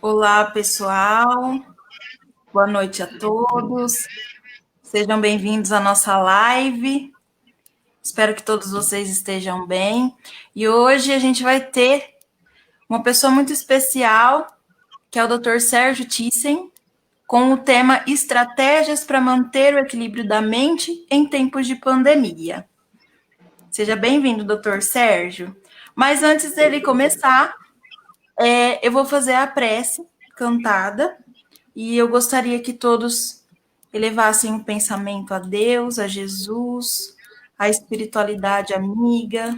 Olá, pessoal. Boa noite a todos. Sejam bem-vindos à nossa live. Espero que todos vocês estejam bem. E hoje a gente vai ter uma pessoa muito especial, que é o Dr. Sérgio Thyssen, com o tema Estratégias para manter o equilíbrio da mente em tempos de pandemia. Seja bem-vindo, Dr. Sérgio. Mas antes dele começar, eu vou fazer a prece cantada. E eu gostaria que todos elevassem o pensamento a Deus, a Jesus, a espiritualidade amiga,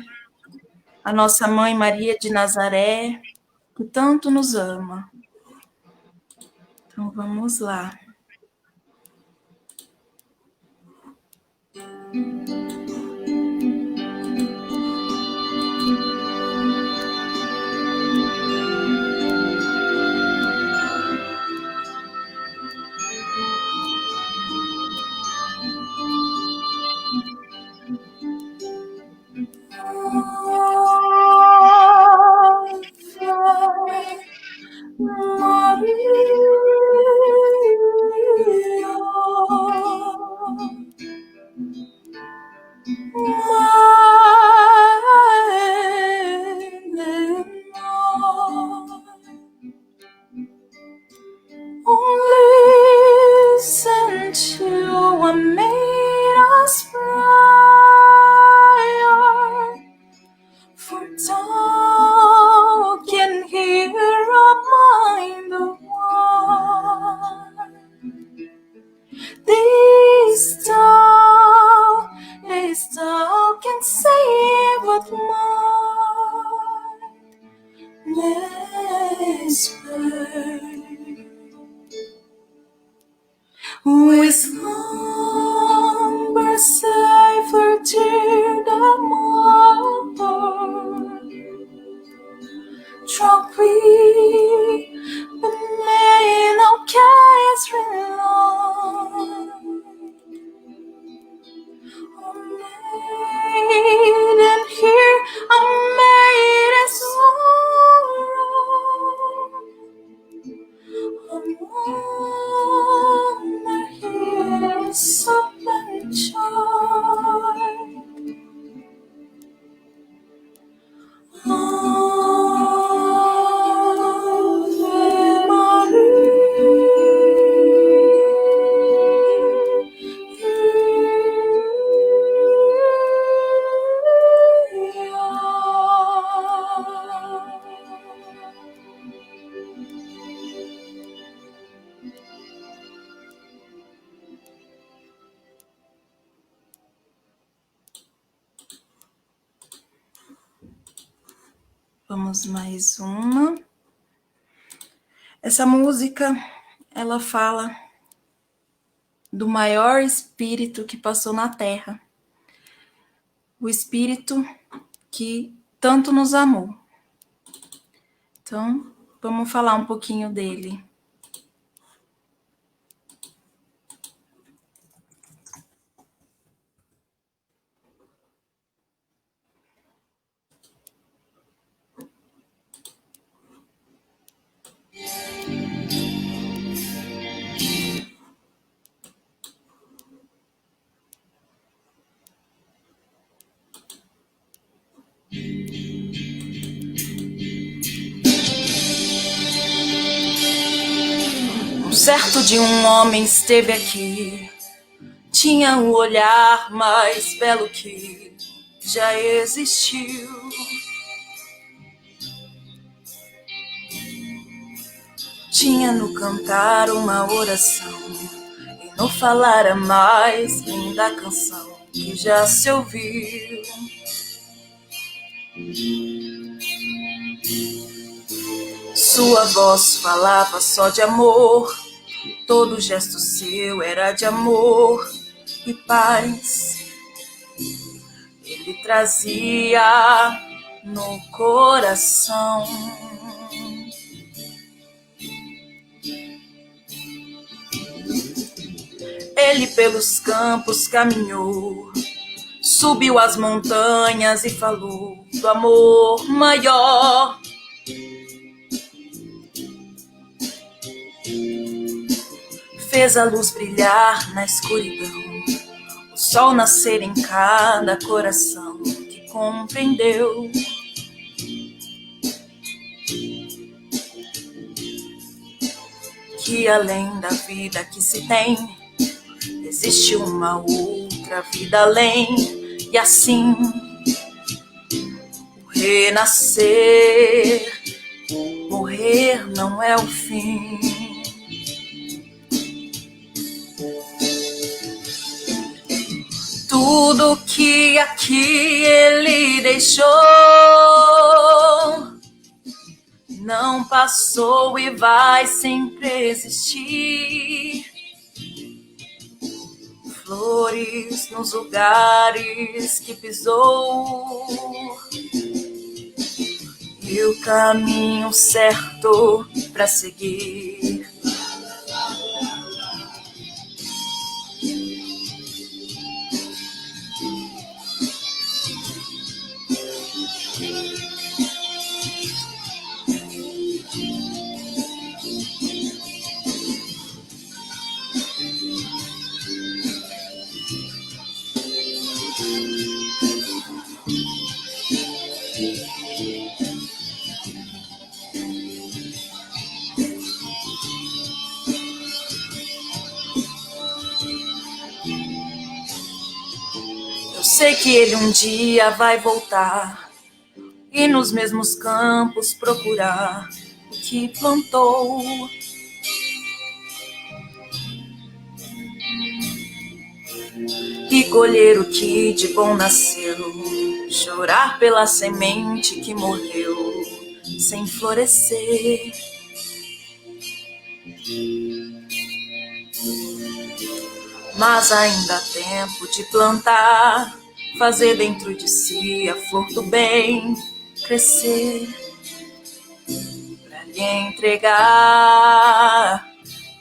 a nossa mãe Maria de Nazaré, que tanto nos ama. Então vamos lá. Listen to what made us prayer, for thou can hear our mind of one. This thou can save what mine whisper. With slumber safer to the mother, tranquil, but may no cares rely. O maiden here, a maiden's sorrow, a wonder here, soft child. Vamos mais uma. Essa música, ela fala do maior espírito que passou na Terra. O espírito que tanto nos amou. Então, vamos falar um pouquinho dele. Certo de um homem esteve aqui, tinha um olhar mais belo que já existiu. Tinha no cantar uma oração, e no falar a mais linda canção que já se ouviu. Sua voz falava só de amor, todo gesto seu era de amor e paz. Ele trazia no coração. Ele pelos campos caminhou, subiu as montanhas e falou do amor maior. fez a luz brilhar na escuridão, o sol nascer em cada coração que compreendeu. Que além da vida que se tem, existe uma outra vida além, e assim o renascer, morrer não é o fim. Tudo que aqui ele deixou não passou e vai sempre existir. Flores nos lugares que pisou e o caminho certo para seguir. Eu sei que ele um dia vai voltar e nos mesmos campos procurar o que plantou. E colher o que de bom nasceu, chorar pela semente que morreu sem florescer. Mas ainda há tempo de plantar, fazer dentro de si a flor do bem crescer, pra lhe entregar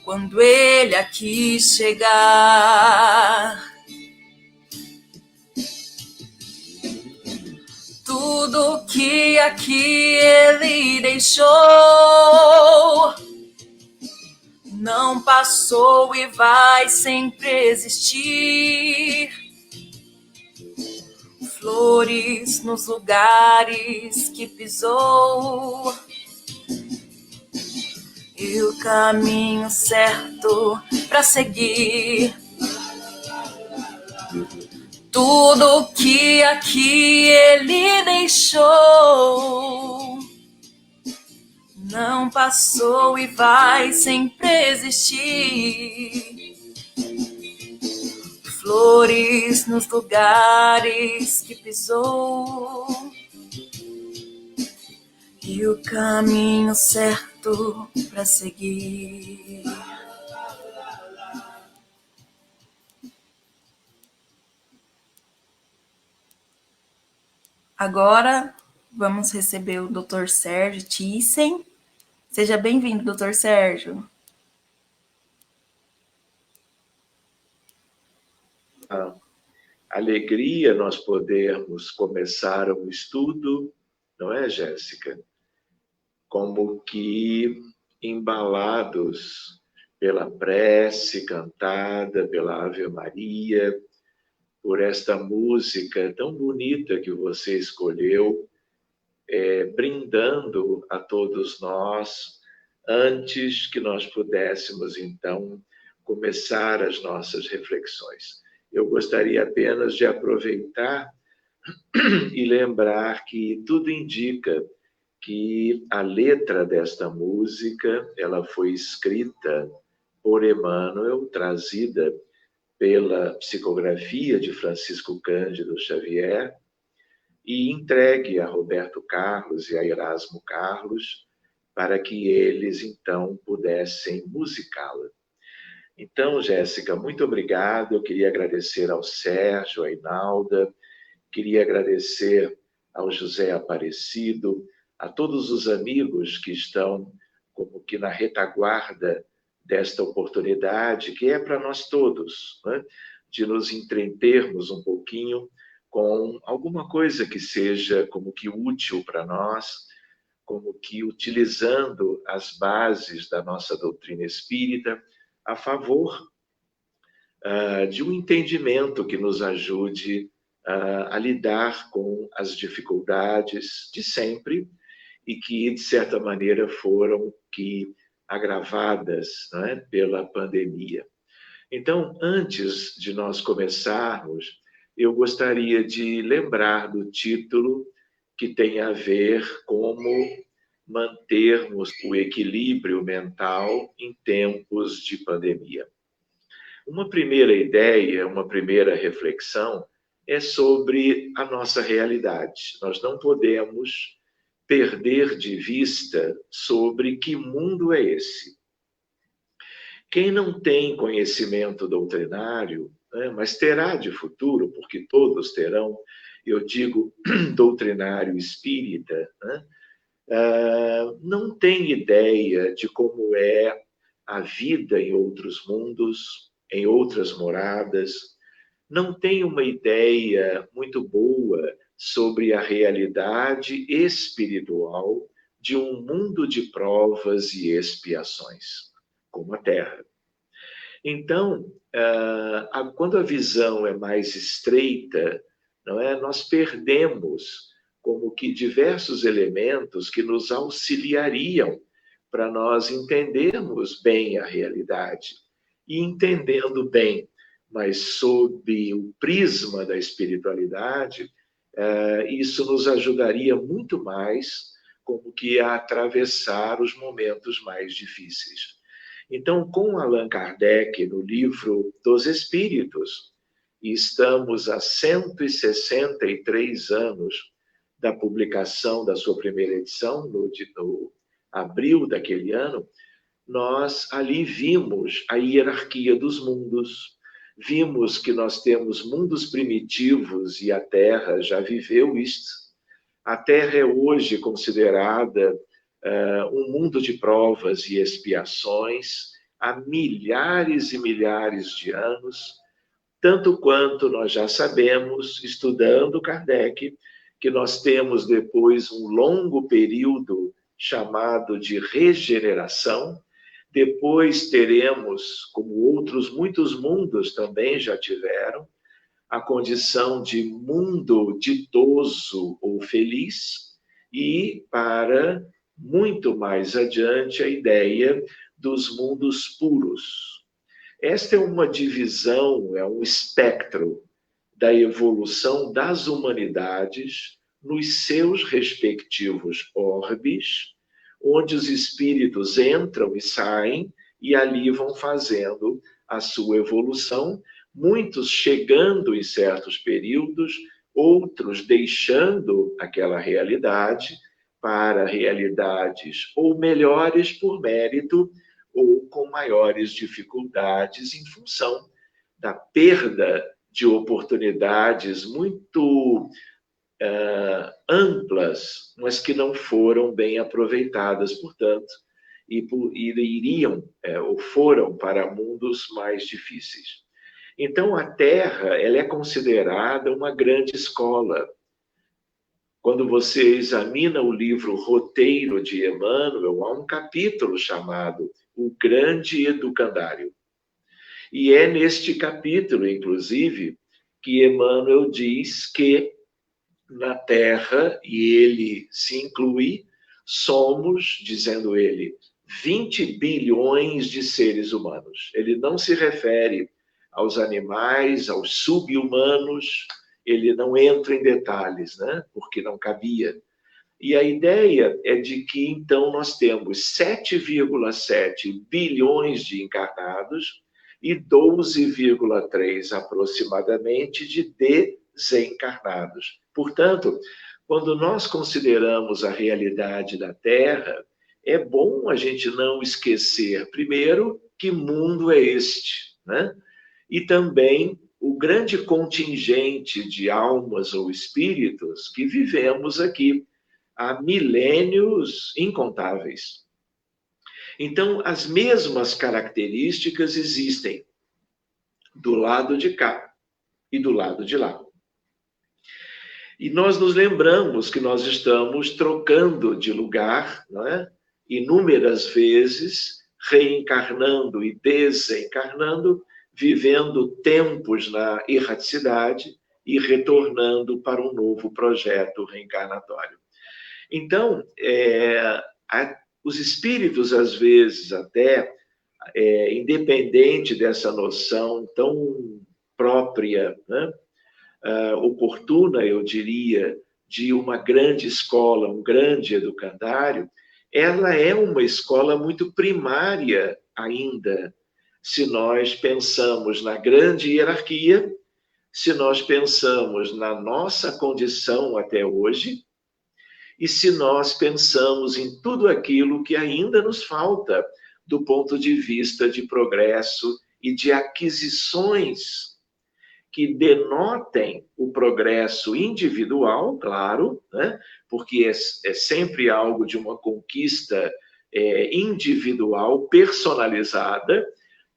quando ele aqui chegar. Tudo que aqui ele deixou não passou e vai sempre existir. Flores nos lugares que pisou e o caminho certo para seguir. Tudo que aqui ele deixou não passou e vai sempre existir. Flores nos lugares que pisou e o caminho certo para seguir. Agora vamos receber o Dr. Sérgio Thyssen. Seja bem-vindo, Dr. Sérgio. Alegria nós podermos começar o estudo, não é, Jéssica? Como que embalados pela prece cantada, pela Ave Maria, por esta música tão bonita que você escolheu, brindando a todos nós, antes que nós pudéssemos, então, começar as nossas reflexões. Eu gostaria apenas de aproveitar e lembrar que tudo indica que a letra desta música, ela foi escrita por Emmanuel, trazida pela psicografia de Francisco Cândido Xavier e entregue a Roberto Carlos e a Erasmo Carlos para que eles, então, pudessem musicá-la. Então, Jéssica, muito obrigado. Eu queria agradecer ao Sérgio, à Inalda, queria agradecer ao José Aparecido, a todos os amigos que estão como que na retaguarda desta oportunidade, que é para nós todos, né? De nos entretermos um pouquinho com alguma coisa que seja como que útil para nós, como que utilizando as bases da nossa doutrina espírita, a favor de um entendimento que nos ajude a lidar com as dificuldades de sempre e que, de certa maneira, foram agravadas, não é, pela pandemia. Então, antes de nós começarmos, eu gostaria de lembrar do título que tem a ver como mantermos o equilíbrio mental em tempos de pandemia. Uma primeira ideia, uma primeira reflexão é sobre a nossa realidade. Nós não podemos perder de vista sobre que mundo é esse. Quem não tem conhecimento doutrinário, né, mas terá de futuro, porque todos terão, eu digo doutrinário espírita, né, não tem ideia de como é a vida em outros mundos, em outras moradas, não tem uma ideia muito boa sobre a realidade espiritual de um mundo de provas e expiações, como a Terra. Então, quando a visão é mais estreita, não é, nós perdemos como que diversos elementos que nos auxiliariam para nós entendermos bem a realidade. E entendendo bem, mas sob o prisma da espiritualidade, isso nos ajudaria muito mais como que a atravessar os momentos mais difíceis. Então, com Allan Kardec, no livro dos Espíritos, e estamos há 163 anos da publicação da sua primeira edição, no abril daquele ano, nós ali vimos a hierarquia dos mundos, vimos que nós temos mundos primitivos e a Terra já viveu isto. A Terra é hoje considerada um mundo de provas e expiações há milhares e milhares de anos, tanto quanto nós já sabemos, estudando Kardec, que nós temos depois um longo período chamado de regeneração, depois teremos, como outros muitos mundos também já tiveram, a condição de mundo ditoso ou feliz, e para muito mais adiante a ideia dos mundos puros. Esta é uma divisão, é um espectro da evolução das humanidades nos seus respectivos orbes, onde os espíritos entram e saem e ali vão fazendo a sua evolução, muitos chegando em certos períodos, outros deixando aquela realidade para realidades ou melhores por mérito ou com maiores dificuldades em função da perda de oportunidades muito amplas, mas que não foram bem aproveitadas, portanto, e iriam ou foram para mundos mais difíceis. Então, a Terra ela é considerada uma grande escola. Quando você examina o livro Roteiro de Emmanuel, há um capítulo chamado O Grande Educandário. E é neste capítulo, inclusive, que Emmanuel diz que na Terra, e ele se inclui, somos, dizendo ele, 20 bilhões de seres humanos. Ele não se refere aos animais, aos sub-humanos, ele não entra em detalhes, né? Porque não cabia. E a ideia é de que, então, nós temos 7,7 bilhões de encarnados e 12,3 aproximadamente de desencarnados. Portanto, quando nós consideramos a realidade da Terra, é bom a gente não esquecer, primeiro, que mundo é este, né? E também o grande contingente de almas ou espíritos que vivemos aqui há milênios incontáveis. Então, as mesmas características existem do lado de cá e do lado de lá. E nós nos lembramos que nós estamos trocando de lugar, não é? Inúmeras vezes, reencarnando e desencarnando, vivendo tempos na erraticidade e retornando para um novo projeto reencarnatório. Então, os espíritos, às vezes, até, independente dessa noção tão própria, né, oportuna, eu diria, de uma grande escola, um grande educandário, ela é uma escola muito primária ainda, se nós pensamos na grande hierarquia, se nós pensamos na nossa condição até hoje, e se nós pensamos em tudo aquilo que ainda nos falta do ponto de vista de progresso e de aquisições que denotem o progresso individual, claro, né? Porque é sempre algo de uma conquista individual, personalizada,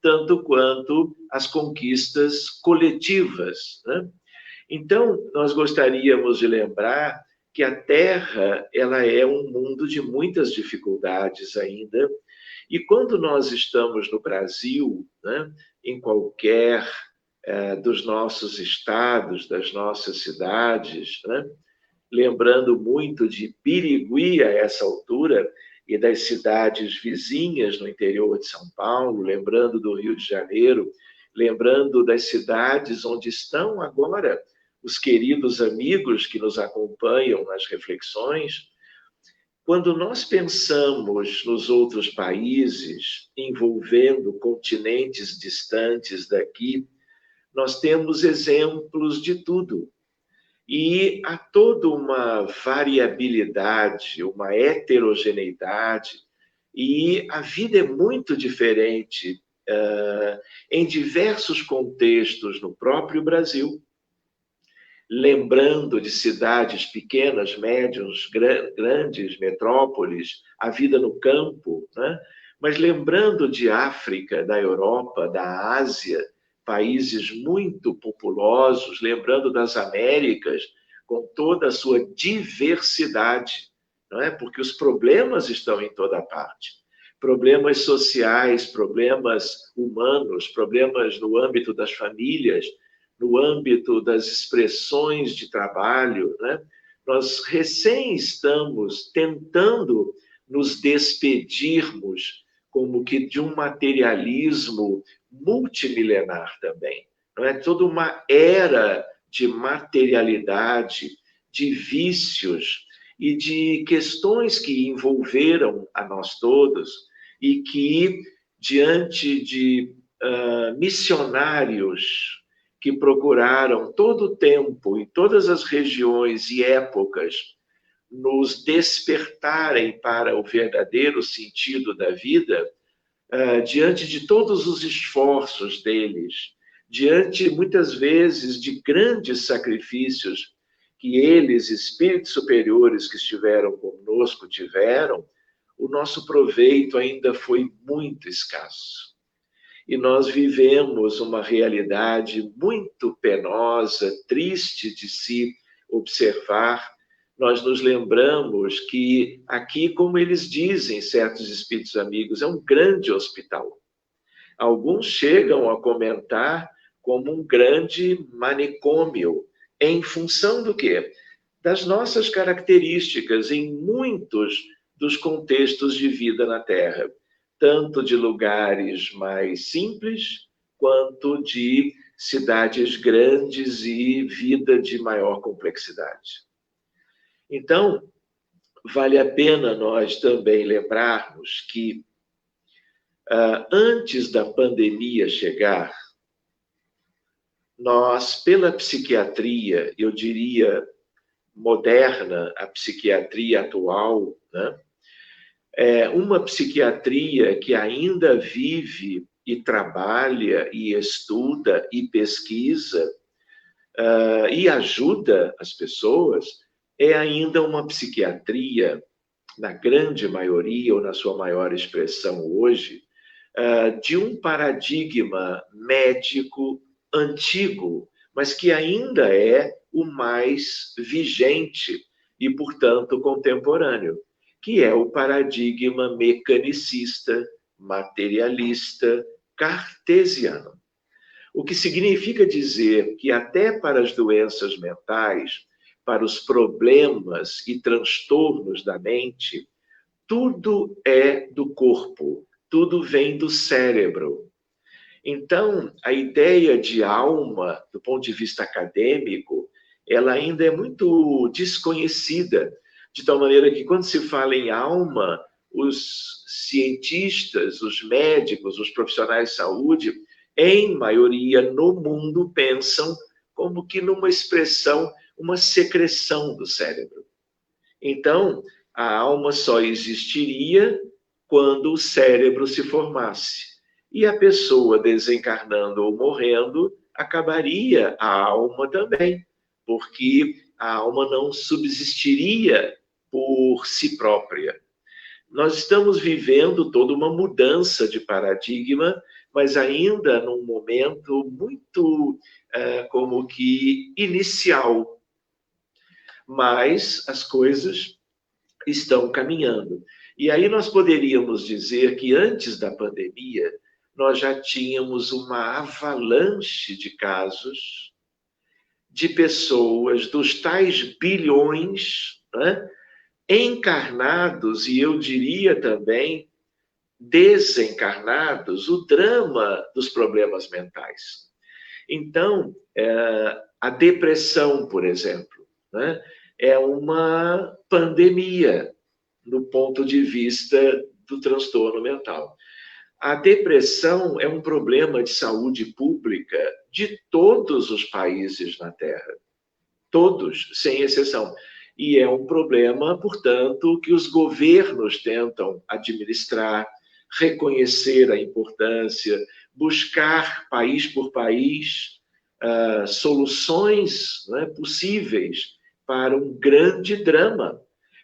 tanto quanto as conquistas coletivas, né? Então, nós gostaríamos de lembrar que a Terra, ela é um mundo de muitas dificuldades ainda, e quando nós estamos no Brasil, né, em qualquer dos nossos estados, das nossas cidades, né, lembrando muito de Birigui a essa altura, e das cidades vizinhas no interior de São Paulo, lembrando do Rio de Janeiro, lembrando das cidades onde estão agora os queridos amigos que nos acompanham nas reflexões. Quando nós pensamos nos outros países, envolvendo continentes distantes daqui, nós temos exemplos de tudo. E há toda uma variabilidade, uma heterogeneidade, e a vida é muito diferente em diversos contextos no próprio Brasil. Lembrando de cidades pequenas, médias, grandes, metrópoles, a vida no campo, né? Mas lembrando de África, da Europa, da Ásia, países muito populosos, lembrando das Américas, com toda a sua diversidade, não é? Porque os problemas estão em toda parte. Problemas sociais, problemas humanos, problemas no âmbito das famílias, no âmbito das expressões de trabalho, né? Nós recém estamos tentando nos despedirmos como que de um materialismo multimilenar também. Não é? Toda uma era de materialidade, de vícios e de questões que envolveram a nós todos e que, diante de missionários que procuraram todo o tempo, em todas as regiões e épocas, nos despertarem para o verdadeiro sentido da vida, diante de todos os esforços deles, diante, muitas vezes, de grandes sacrifícios que eles, espíritos superiores que estiveram conosco, tiveram, o nosso proveito ainda foi muito escasso. E nós vivemos uma realidade muito penosa, triste de se observar. Nós nos lembramos que aqui, como eles dizem, certos espíritos amigos, é um grande hospital. Alguns chegam a comentar como um grande manicômio, em função do quê? Das nossas características em muitos dos contextos de vida na Terra, tanto de lugares mais simples, quanto de cidades grandes e vida de maior complexidade. Então, vale a pena nós também lembrarmos que, antes da pandemia chegar, nós, pela psiquiatria, eu diria moderna, a psiquiatria atual, né? Uma psiquiatria que ainda vive e trabalha e estuda e pesquisa e ajuda as pessoas, é ainda uma psiquiatria, na grande maioria ou na sua maior expressão hoje, de um paradigma médico antigo, mas que ainda é o mais vigente e, portanto, contemporâneo, que é o paradigma mecanicista, materialista, cartesiano. O que significa dizer que até para as doenças mentais, para os problemas e transtornos da mente, tudo é do corpo, tudo vem do cérebro. Então, a ideia de alma, do ponto de vista acadêmico, ela ainda é muito desconhecida, de tal maneira que quando se fala em alma, os cientistas, os médicos, os profissionais de saúde, em maioria no mundo, pensam como que numa expressão, uma secreção do cérebro. Então, a alma só existiria quando o cérebro se formasse. E a pessoa desencarnando ou morrendo, acabaria a alma também, porque a alma não subsistiria por si própria. Nós estamos vivendo toda uma mudança de paradigma, mas ainda num momento muito como que inicial. Mas as coisas estão caminhando. E aí nós poderíamos dizer que antes da pandemia, nós já tínhamos uma avalanche de casos de pessoas dos tais bilhões, né, encarnados, e eu diria também desencarnados, o drama dos problemas mentais. Então, a depressão, por exemplo, né, é uma pandemia no ponto de vista do transtorno mental. A depressão é um problema de saúde pública de todos os países na Terra. Todos, sem exceção. E é um problema, portanto, que os governos tentam administrar, reconhecer a importância, buscar, país por país, soluções, né, possíveis para um grande drama.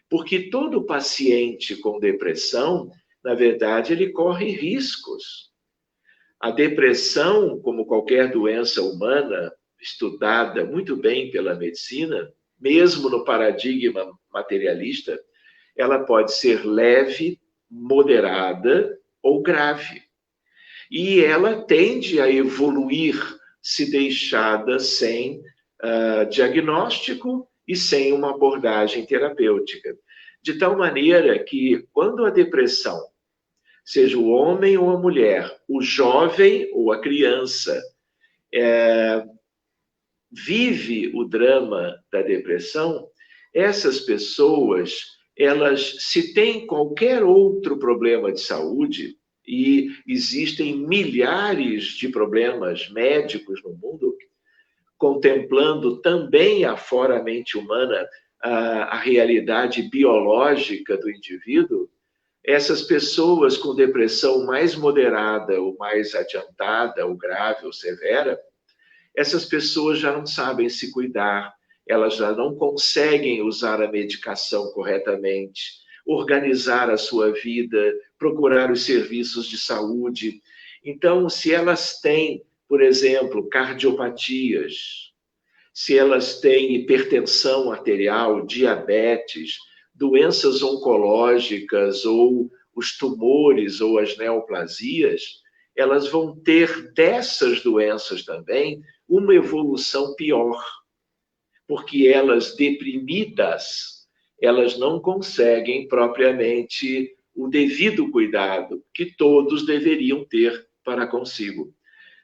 Porque todo paciente com depressão, na verdade, ele corre riscos. A depressão, como qualquer doença humana, estudada muito bem pela medicina, mesmo no paradigma materialista, ela pode ser leve, moderada ou grave. E ela tende a evoluir se deixada sem diagnóstico e sem uma abordagem terapêutica. De tal maneira que, quando a depressão, seja o homem ou a mulher, o jovem ou a criança, vive o drama da depressão, essas pessoas, elas, se têm qualquer outro problema de saúde, e existem milhares de problemas médicos no mundo, contemplando também afora a mente humana, a realidade biológica do indivíduo, essas pessoas com depressão mais moderada ou mais adiantada, ou grave ou severa, essas pessoas já não sabem se cuidar, elas já não conseguem usar a medicação corretamente, organizar a sua vida, procurar os serviços de saúde. Então, se elas têm, por exemplo, cardiopatias, se elas têm hipertensão arterial, diabetes, doenças oncológicas ou os tumores ou as neoplasias, elas vão ter dessas doenças também uma evolução pior, porque elas deprimidas, elas não conseguem propriamente o devido cuidado que todos deveriam ter para consigo.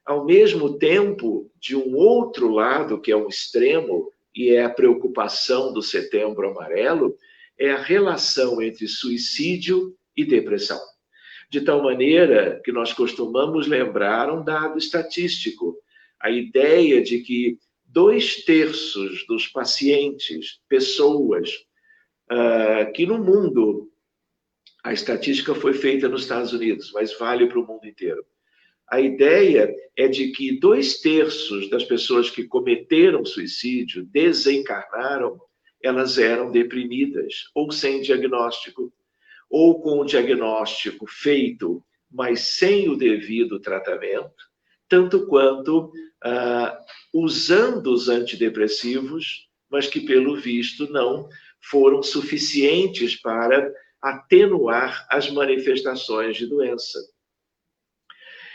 Ao mesmo tempo, de um outro lado, que é um extremo, e é a preocupação do Setembro Amarelo, é a relação entre suicídio e depressão. De tal maneira que nós costumamos lembrar um dado estatístico, a ideia de que 2/3 dos pacientes, pessoas que no mundo, a estatística foi feita nos Estados Unidos, mas vale para o mundo inteiro. A ideia é de que 2/3 das pessoas que cometeram suicídio, desencarnaram, elas eram deprimidas, ou sem diagnóstico, ou com o diagnóstico feito, mas sem o devido tratamento, tanto quanto usando os antidepressivos, mas que, pelo visto, não foram suficientes para atenuar as manifestações de doença.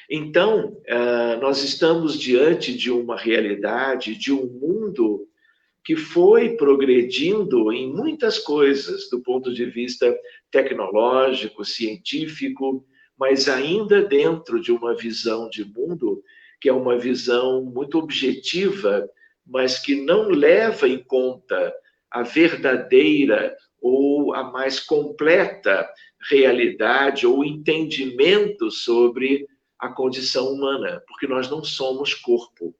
Então, nós estamos diante de uma realidade, de um mundo que foi progredindo em muitas coisas, do ponto de vista tecnológico, científico, mas ainda dentro de uma visão de mundo que é uma visão muito objetiva, mas que não leva em conta a verdadeira ou a mais completa realidade ou entendimento sobre a condição humana, porque nós não somos corpo.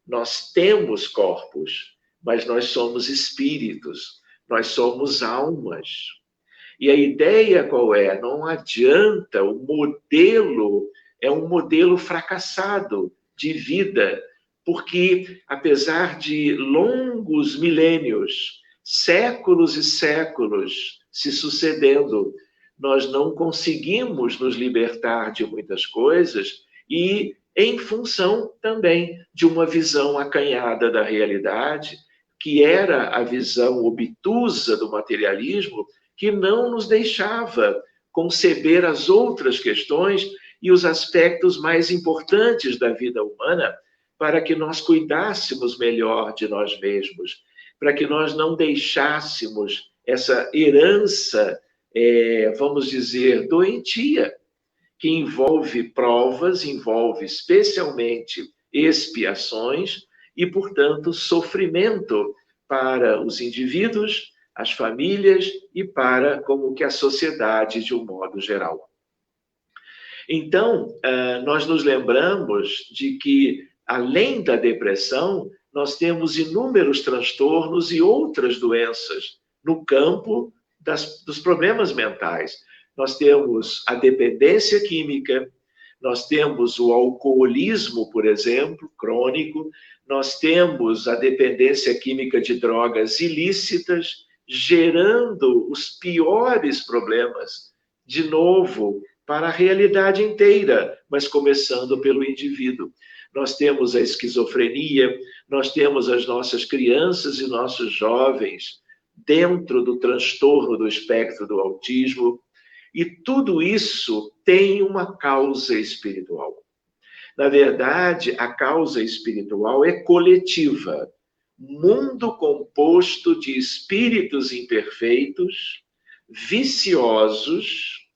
Nós temos corpos, mas nós somos espíritos, nós somos almas. E a ideia qual é? Não adianta, o modelo é um modelo fracassado de vida, porque apesar de longos milênios, séculos e séculos se sucedendo, nós não conseguimos nos libertar de muitas coisas e em função também de uma visão acanhada da realidade, que era a visão obtusa do materialismo, que não nos deixava conceber as outras questões e os aspectos mais importantes da vida humana para que nós cuidássemos melhor de nós mesmos, para que nós não deixássemos essa herança, vamos dizer, doentia, que envolve provas, envolve especialmente expiações e, portanto, sofrimento para os indivíduos, as famílias e para como que a sociedade de um modo geral. Então, nós nos lembramos de que, além da depressão, nós temos inúmeros transtornos e outras doenças no campo dos problemas mentais. Nós temos a dependência química, nós temos o alcoolismo, por exemplo, crônico, nós temos a dependência química de drogas ilícitas, gerando os piores problemas, de novo, para a realidade inteira, mas começando pelo indivíduo. Nós temos a esquizofrenia, nós temos as nossas crianças e nossos jovens dentro do transtorno do espectro do autismo, e tudo isso tem uma causa espiritual. Na verdade, a causa espiritual é coletiva. Mundo composto de espíritos imperfeitos, viciosos,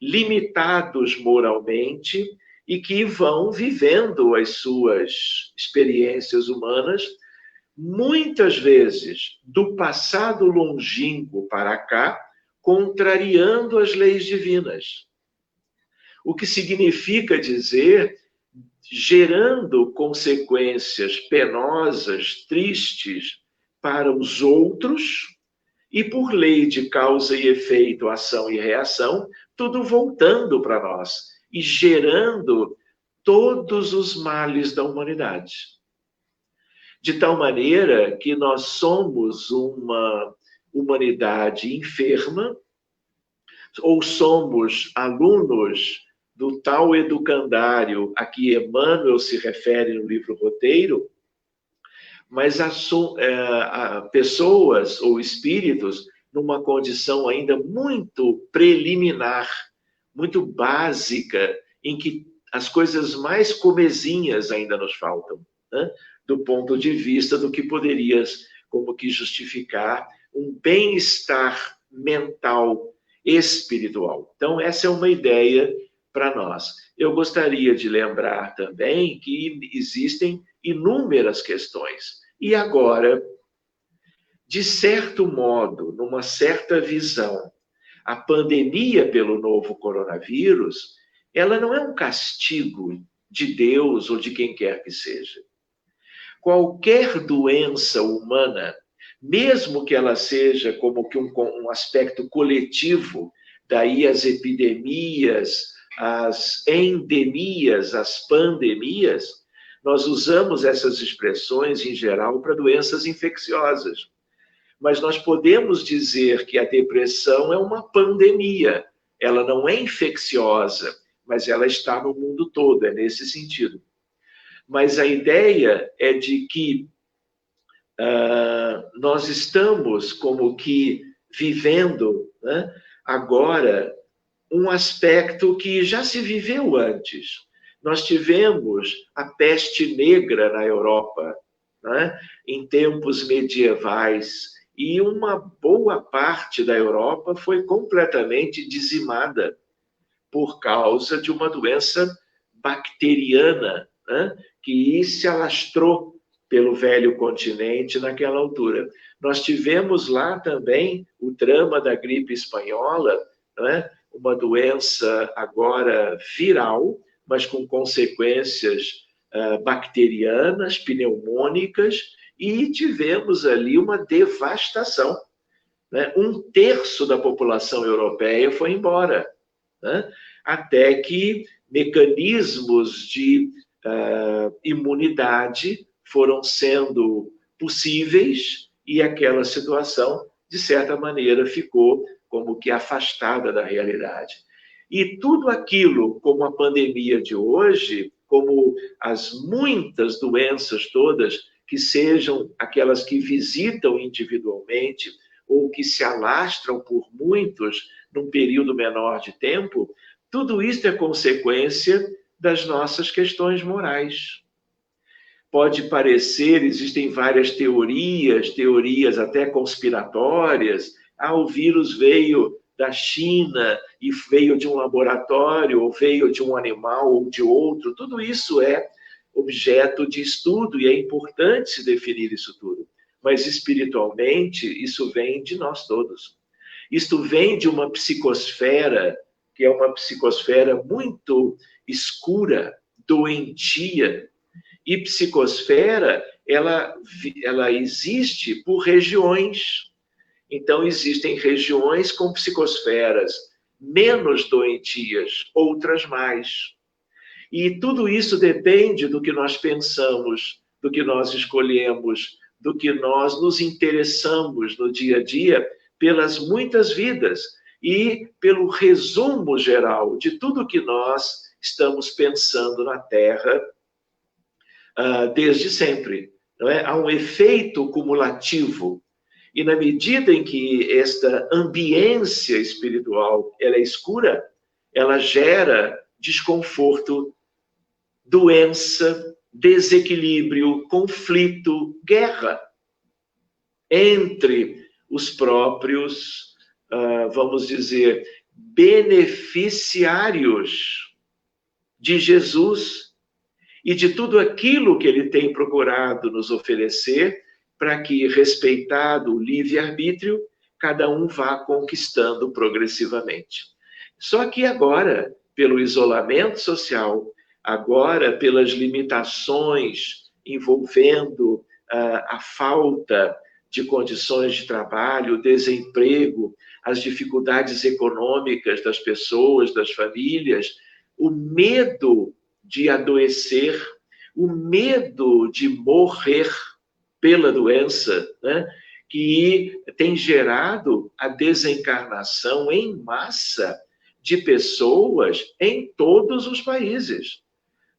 limitados moralmente e que vão vivendo as suas experiências humanas, muitas vezes do passado longínquo para cá, contrariando as leis divinas. O que significa dizer gerando consequências penosas, tristes para os outros, e por lei de causa e efeito, ação e reação, tudo voltando para nós e gerando todos os males da humanidade. De tal maneira que nós somos uma humanidade enferma, ou somos alunos do tal educandário a que Emmanuel se refere no livro Roteiro, mas pessoas ou espíritos numa condição ainda muito preliminar, muito básica, em que as coisas mais comezinhas ainda nos faltam, né? Do ponto de vista do que poderias como que justificar um bem-estar mental, espiritual. Então, essa é uma ideia para nós. Eu gostaria de lembrar também que existem inúmeras questões. E agora, de certo modo, numa certa visão, a pandemia pelo novo coronavírus, ela não é um castigo de Deus ou de quem quer que seja. Qualquer doença humana, mesmo que ela seja como que um aspecto coletivo, daí as epidemias, as endemias, as pandemias, nós usamos essas expressões em geral para doenças infecciosas. Mas nós podemos dizer que a depressão é uma pandemia. Ela não é infecciosa, mas ela está no mundo todo, é nesse sentido. Mas a ideia é de que nós estamos como que vivendo, né, agora um aspecto que já se viveu antes. Nós tivemos a peste negra na Europa, né? Em tempos medievais, e uma boa parte da Europa foi completamente dizimada por causa de uma doença bacteriana, né? Que se alastrou pelo velho continente naquela altura. Nós tivemos lá também o drama da gripe espanhola, né? Uma doença agora viral, mas com consequências bacterianas, pneumônicas, e tivemos ali uma devastação, né? 1/3 da população europeia foi embora, né? Até que mecanismos de imunidade foram sendo possíveis e aquela situação, de certa maneira, ficou como que afastada da realidade. E tudo aquilo, como a pandemia de hoje, como as muitas doenças todas, que sejam aquelas que visitam individualmente ou que se alastram por muitos num período menor de tempo, tudo isso é consequência das nossas questões morais. Pode parecer, existem várias teorias até conspiratórias. O vírus veio da China e veio de um laboratório, ou veio de um animal ou de outro. Tudo isso é objeto de estudo e é importante se definir isso tudo. Mas espiritualmente, isso vem de nós todos. Isto vem de uma psicosfera, que é uma psicosfera muito escura, doentia. E psicosfera, ela existe por regiões. Então, existem regiões com psicosferas menos doentias, outras mais. E tudo isso depende do que nós pensamos, do que nós escolhemos, do que nós nos interessamos no dia a dia pelas muitas vidas e pelo resumo geral de tudo que nós estamos pensando na Terra desde sempre. Não é? Há um efeito cumulativo. E na medida em que esta ambiência espiritual ela é escura, ela gera desconforto, doença, desequilíbrio, conflito, guerra entre os próprios, vamos dizer, beneficiários de Jesus e de tudo aquilo que ele tem procurado nos oferecer para que, respeitado o livre-arbítrio, cada um vá conquistando progressivamente. Só que agora, pelo isolamento social, agora pelas limitações envolvendo a falta de condições de trabalho, o desemprego, as dificuldades econômicas das pessoas, das famílias, o medo de adoecer, o medo de morrer pela doença, né, que tem gerado a desencarnação em massa de pessoas em todos os países.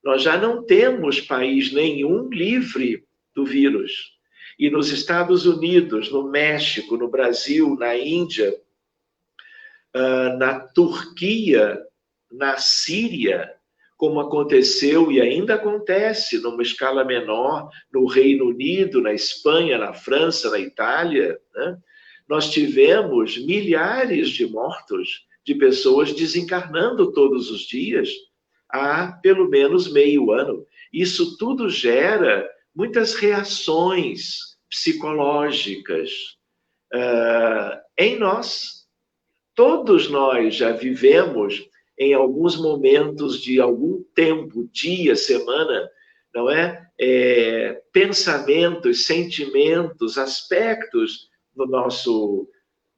Nós já não temos país nenhum livre do vírus. E nos Estados Unidos, no México, no Brasil, na Índia, na Turquia, na Síria, como aconteceu e ainda acontece numa escala menor no Reino Unido, na Espanha, na França, na Itália, né? Nós tivemos milhares de mortos, de pessoas desencarnando todos os dias há pelo menos meio ano. Isso tudo gera muitas reações psicológicas em nós. Todos nós já vivemos em alguns momentos de algum tempo, dia, semana, não é? Pensamentos, sentimentos, aspectos no nosso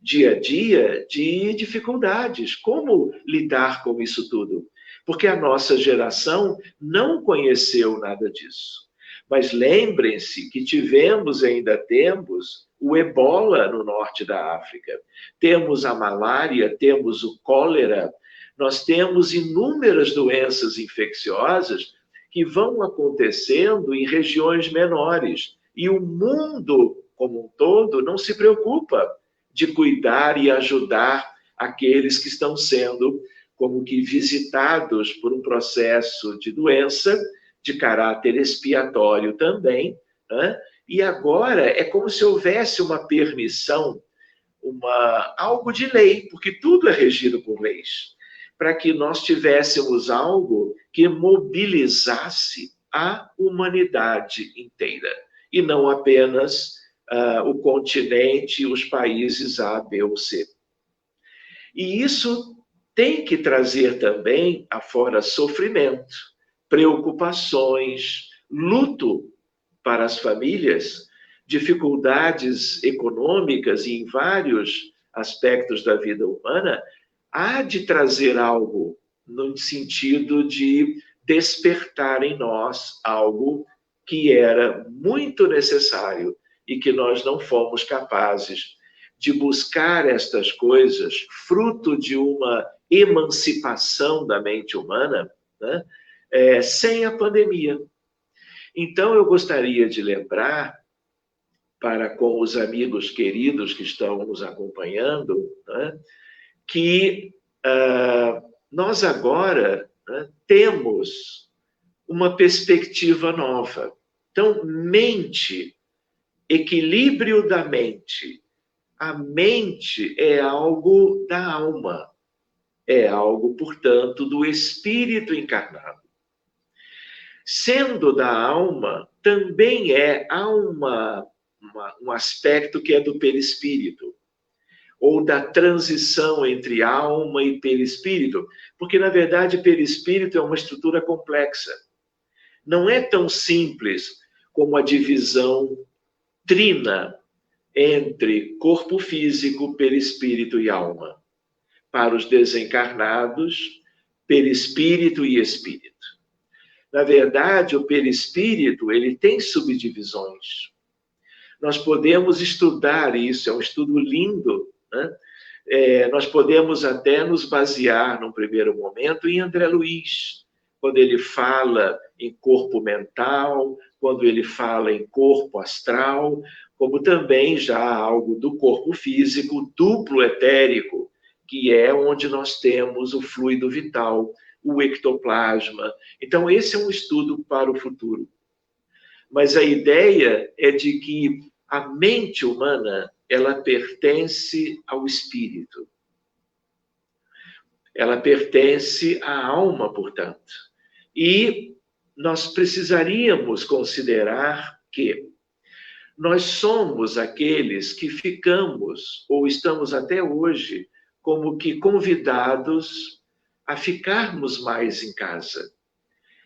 dia a dia de dificuldades. Como lidar com isso tudo? Porque a nossa geração não conheceu nada disso. Mas lembrem-se que tivemos e ainda temos o ebola no norte da África. Temos a malária, temos o cólera. Nós temos inúmeras doenças infecciosas que vão acontecendo em regiões menores. E o mundo, como um todo, não se preocupa de cuidar e ajudar aqueles que estão sendo como que visitados por um processo de doença, de caráter expiatório também, né? E agora é como se houvesse uma permissão, algo de lei, porque tudo é regido por leis, para que nós tivéssemos algo que mobilizasse a humanidade inteira, e não apenas o continente, os países A, B ou C. E isso tem que trazer também afora sofrimento, preocupações, luto para as famílias, dificuldades econômicas e em vários aspectos da vida humana, há de trazer algo no sentido de despertar em nós algo que era muito necessário e que nós não fomos capazes de buscar estas coisas, fruto de uma emancipação da mente humana, né? Sem a pandemia. Então, eu gostaria de lembrar, para com os amigos queridos que estão nos acompanhando, né, que nós agora, né, temos uma perspectiva nova. Então, mente, equilíbrio da mente. A mente é algo da alma, é algo, portanto, do espírito encarnado. Sendo da alma, também há um aspecto que é do perispírito, ou da transição entre alma e perispírito, porque, na verdade, perispírito é uma estrutura complexa. Não é tão simples como a divisão trina entre corpo físico, perispírito e alma. Para os desencarnados, perispírito e espírito. Na verdade, o perispírito, ele tem subdivisões. Nós podemos estudar isso, é um estudo lindo, né? Nós podemos até nos basear, num primeiro momento, em André Luiz, quando ele fala em corpo mental, quando ele fala em corpo astral, como também já algo do corpo físico, duplo etérico, que é onde nós temos o fluido vital, o ectoplasma. Então, esse é um estudo para o futuro. Mas a ideia é de que a mente humana, ela pertence ao espírito. Ela pertence à alma, portanto. E nós precisaríamos considerar que nós somos aqueles que ficamos, ou estamos até hoje, como que convidados a ficarmos mais em casa,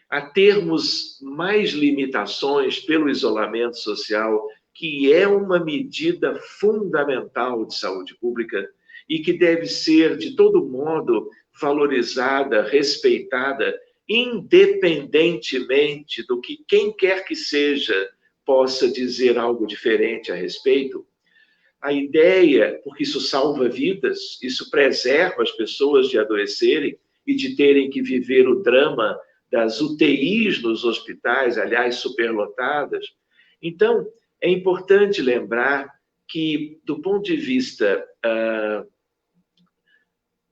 a termos mais limitações pelo isolamento social, que é uma medida fundamental de saúde pública e que deve ser, de todo modo, valorizada, respeitada, independentemente do que quem quer que seja possa dizer algo diferente a respeito. A ideia, porque isso salva vidas, isso preserva as pessoas de adoecerem e de terem que viver o drama das UTIs nos hospitais, aliás, superlotadas. Então, é importante lembrar que, do ponto de vista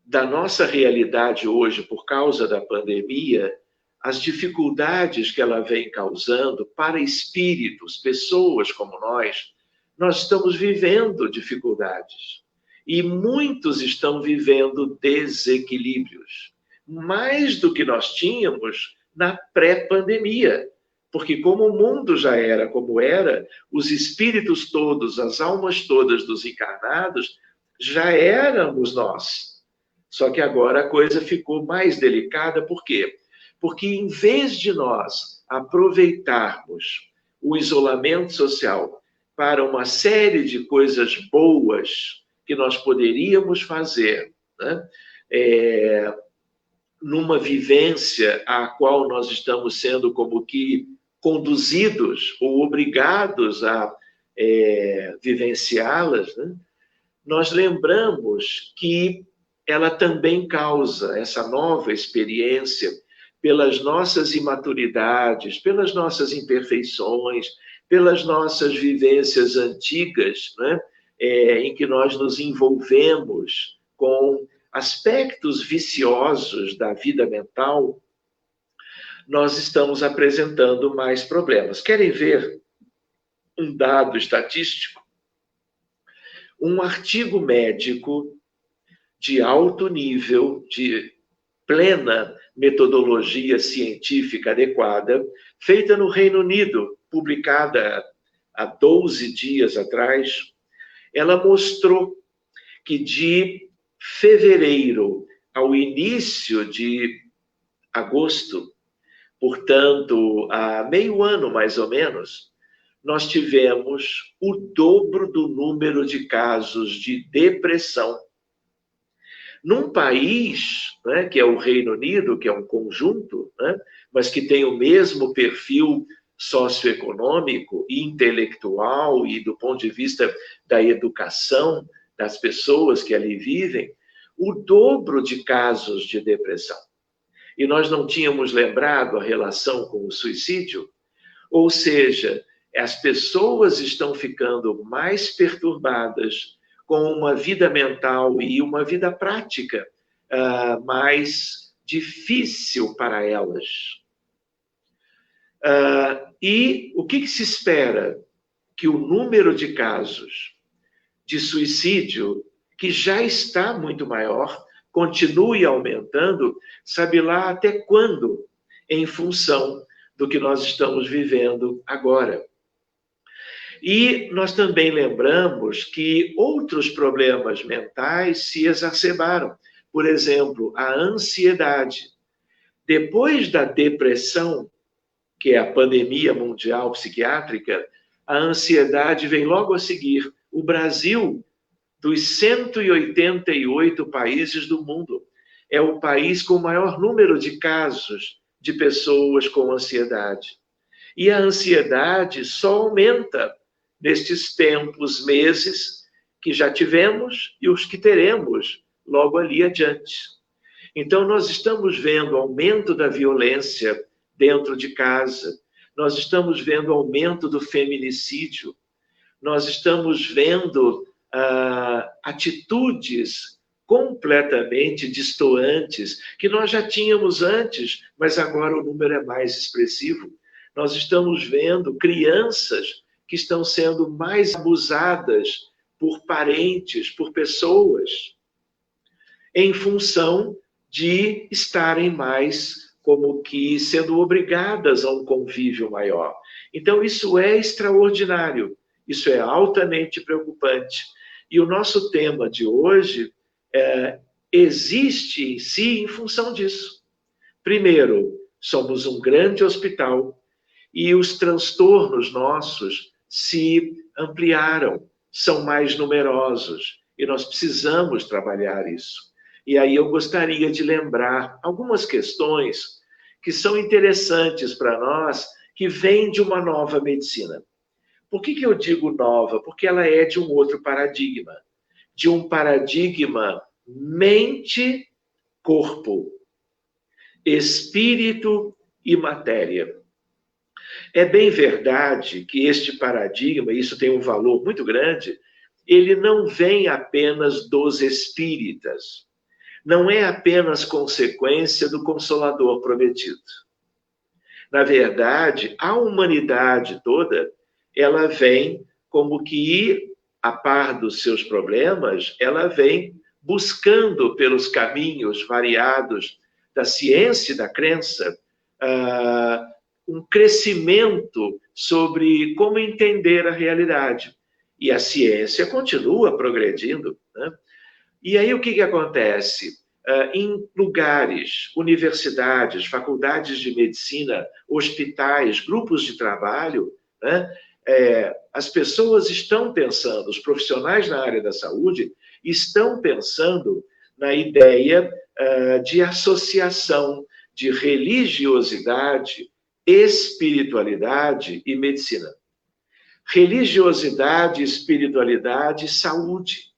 da nossa realidade hoje, por causa da pandemia, as dificuldades que ela vem causando para espíritos, pessoas como nós estamos vivendo dificuldades. E muitos estão vivendo desequilíbrios, mais do que nós tínhamos na pré-pandemia. Porque como o mundo já era como era, os espíritos todos, as almas todas dos encarnados, já éramos nós. Só que agora a coisa ficou mais delicada, por quê? Porque em vez de nós aproveitarmos o isolamento social para uma série de coisas boas que nós poderíamos fazer, né? Numa vivência a qual nós estamos sendo como que conduzidos ou obrigados a vivenciá-las, né? Nós lembramos que ela também causa essa nova experiência pelas nossas imaturidades, pelas nossas imperfeições, pelas nossas vivências antigas, né? Em que nós nos envolvemos com aspectos viciosos da vida mental, nós estamos apresentando mais problemas. Querem ver um dado estatístico? Um artigo médico de alto nível, de plena metodologia científica adequada, feita no Reino Unido, publicada há 12 dias atrás, ela mostrou que de fevereiro ao início de agosto, portanto, há meio ano mais ou menos, nós tivemos o dobro do número de casos de depressão. Num país, né, que é o Reino Unido, que é um conjunto, né, mas que tem o mesmo perfil socioeconômico e intelectual e do ponto de vista da educação das pessoas que ali vivem, o dobro de casos de depressão. E nós não tínhamos lembrado a relação com o suicídio, ou seja, as pessoas estão ficando mais perturbadas, com uma vida mental e uma vida prática mais difícil para elas. E o que se espera? Que o número de casos de suicídio, que já está muito maior, continue aumentando, sabe lá até quando, em função do que nós estamos vivendo agora. E nós também lembramos que outros problemas mentais se exacerbaram. Por exemplo, a ansiedade. Depois da depressão, que é a pandemia mundial psiquiátrica, a ansiedade vem logo a seguir. O Brasil, dos 188 países do mundo, é o país com o maior número de casos de pessoas com ansiedade. E a ansiedade só aumenta nestes tempos, meses, que já tivemos e os que teremos logo ali adiante. Então, nós estamos vendo aumento da violência dentro de casa, nós estamos vendo aumento do feminicídio, nós estamos vendo atitudes completamente distoantes, que nós já tínhamos antes, mas agora o número é mais expressivo. Nós estamos vendo crianças que estão sendo mais abusadas por parentes, por pessoas, em função de estarem mais como que sendo obrigadas a um convívio maior. Então, isso é extraordinário, isso é altamente preocupante. E o nosso tema de hoje existe em si em função disso. Primeiro, somos um grande hospital e os transtornos nossos se ampliaram, são mais numerosos e nós precisamos trabalhar isso. E aí eu gostaria de lembrar algumas questões que são interessantes para nós, que vêm de uma nova medicina. Por que eu digo nova? Porque ela é de um outro paradigma, de um paradigma mente-corpo, espírito e matéria. É bem verdade que este paradigma, isso tem um valor muito grande, ele não vem apenas dos espíritas, não é apenas consequência do Consolador prometido. Na verdade, a humanidade toda, ela vem como que, a par dos seus problemas, ela vem buscando pelos caminhos variados da ciência e da crença, um crescimento sobre como entender a realidade. E a ciência continua progredindo, né? E aí o que acontece? Em lugares, universidades, faculdades de medicina, hospitais, grupos de trabalho, né? As pessoas estão pensando, os profissionais na área da saúde estão pensando na ideia de associação de religiosidade, espiritualidade e medicina. Religiosidade, espiritualidade e saúde.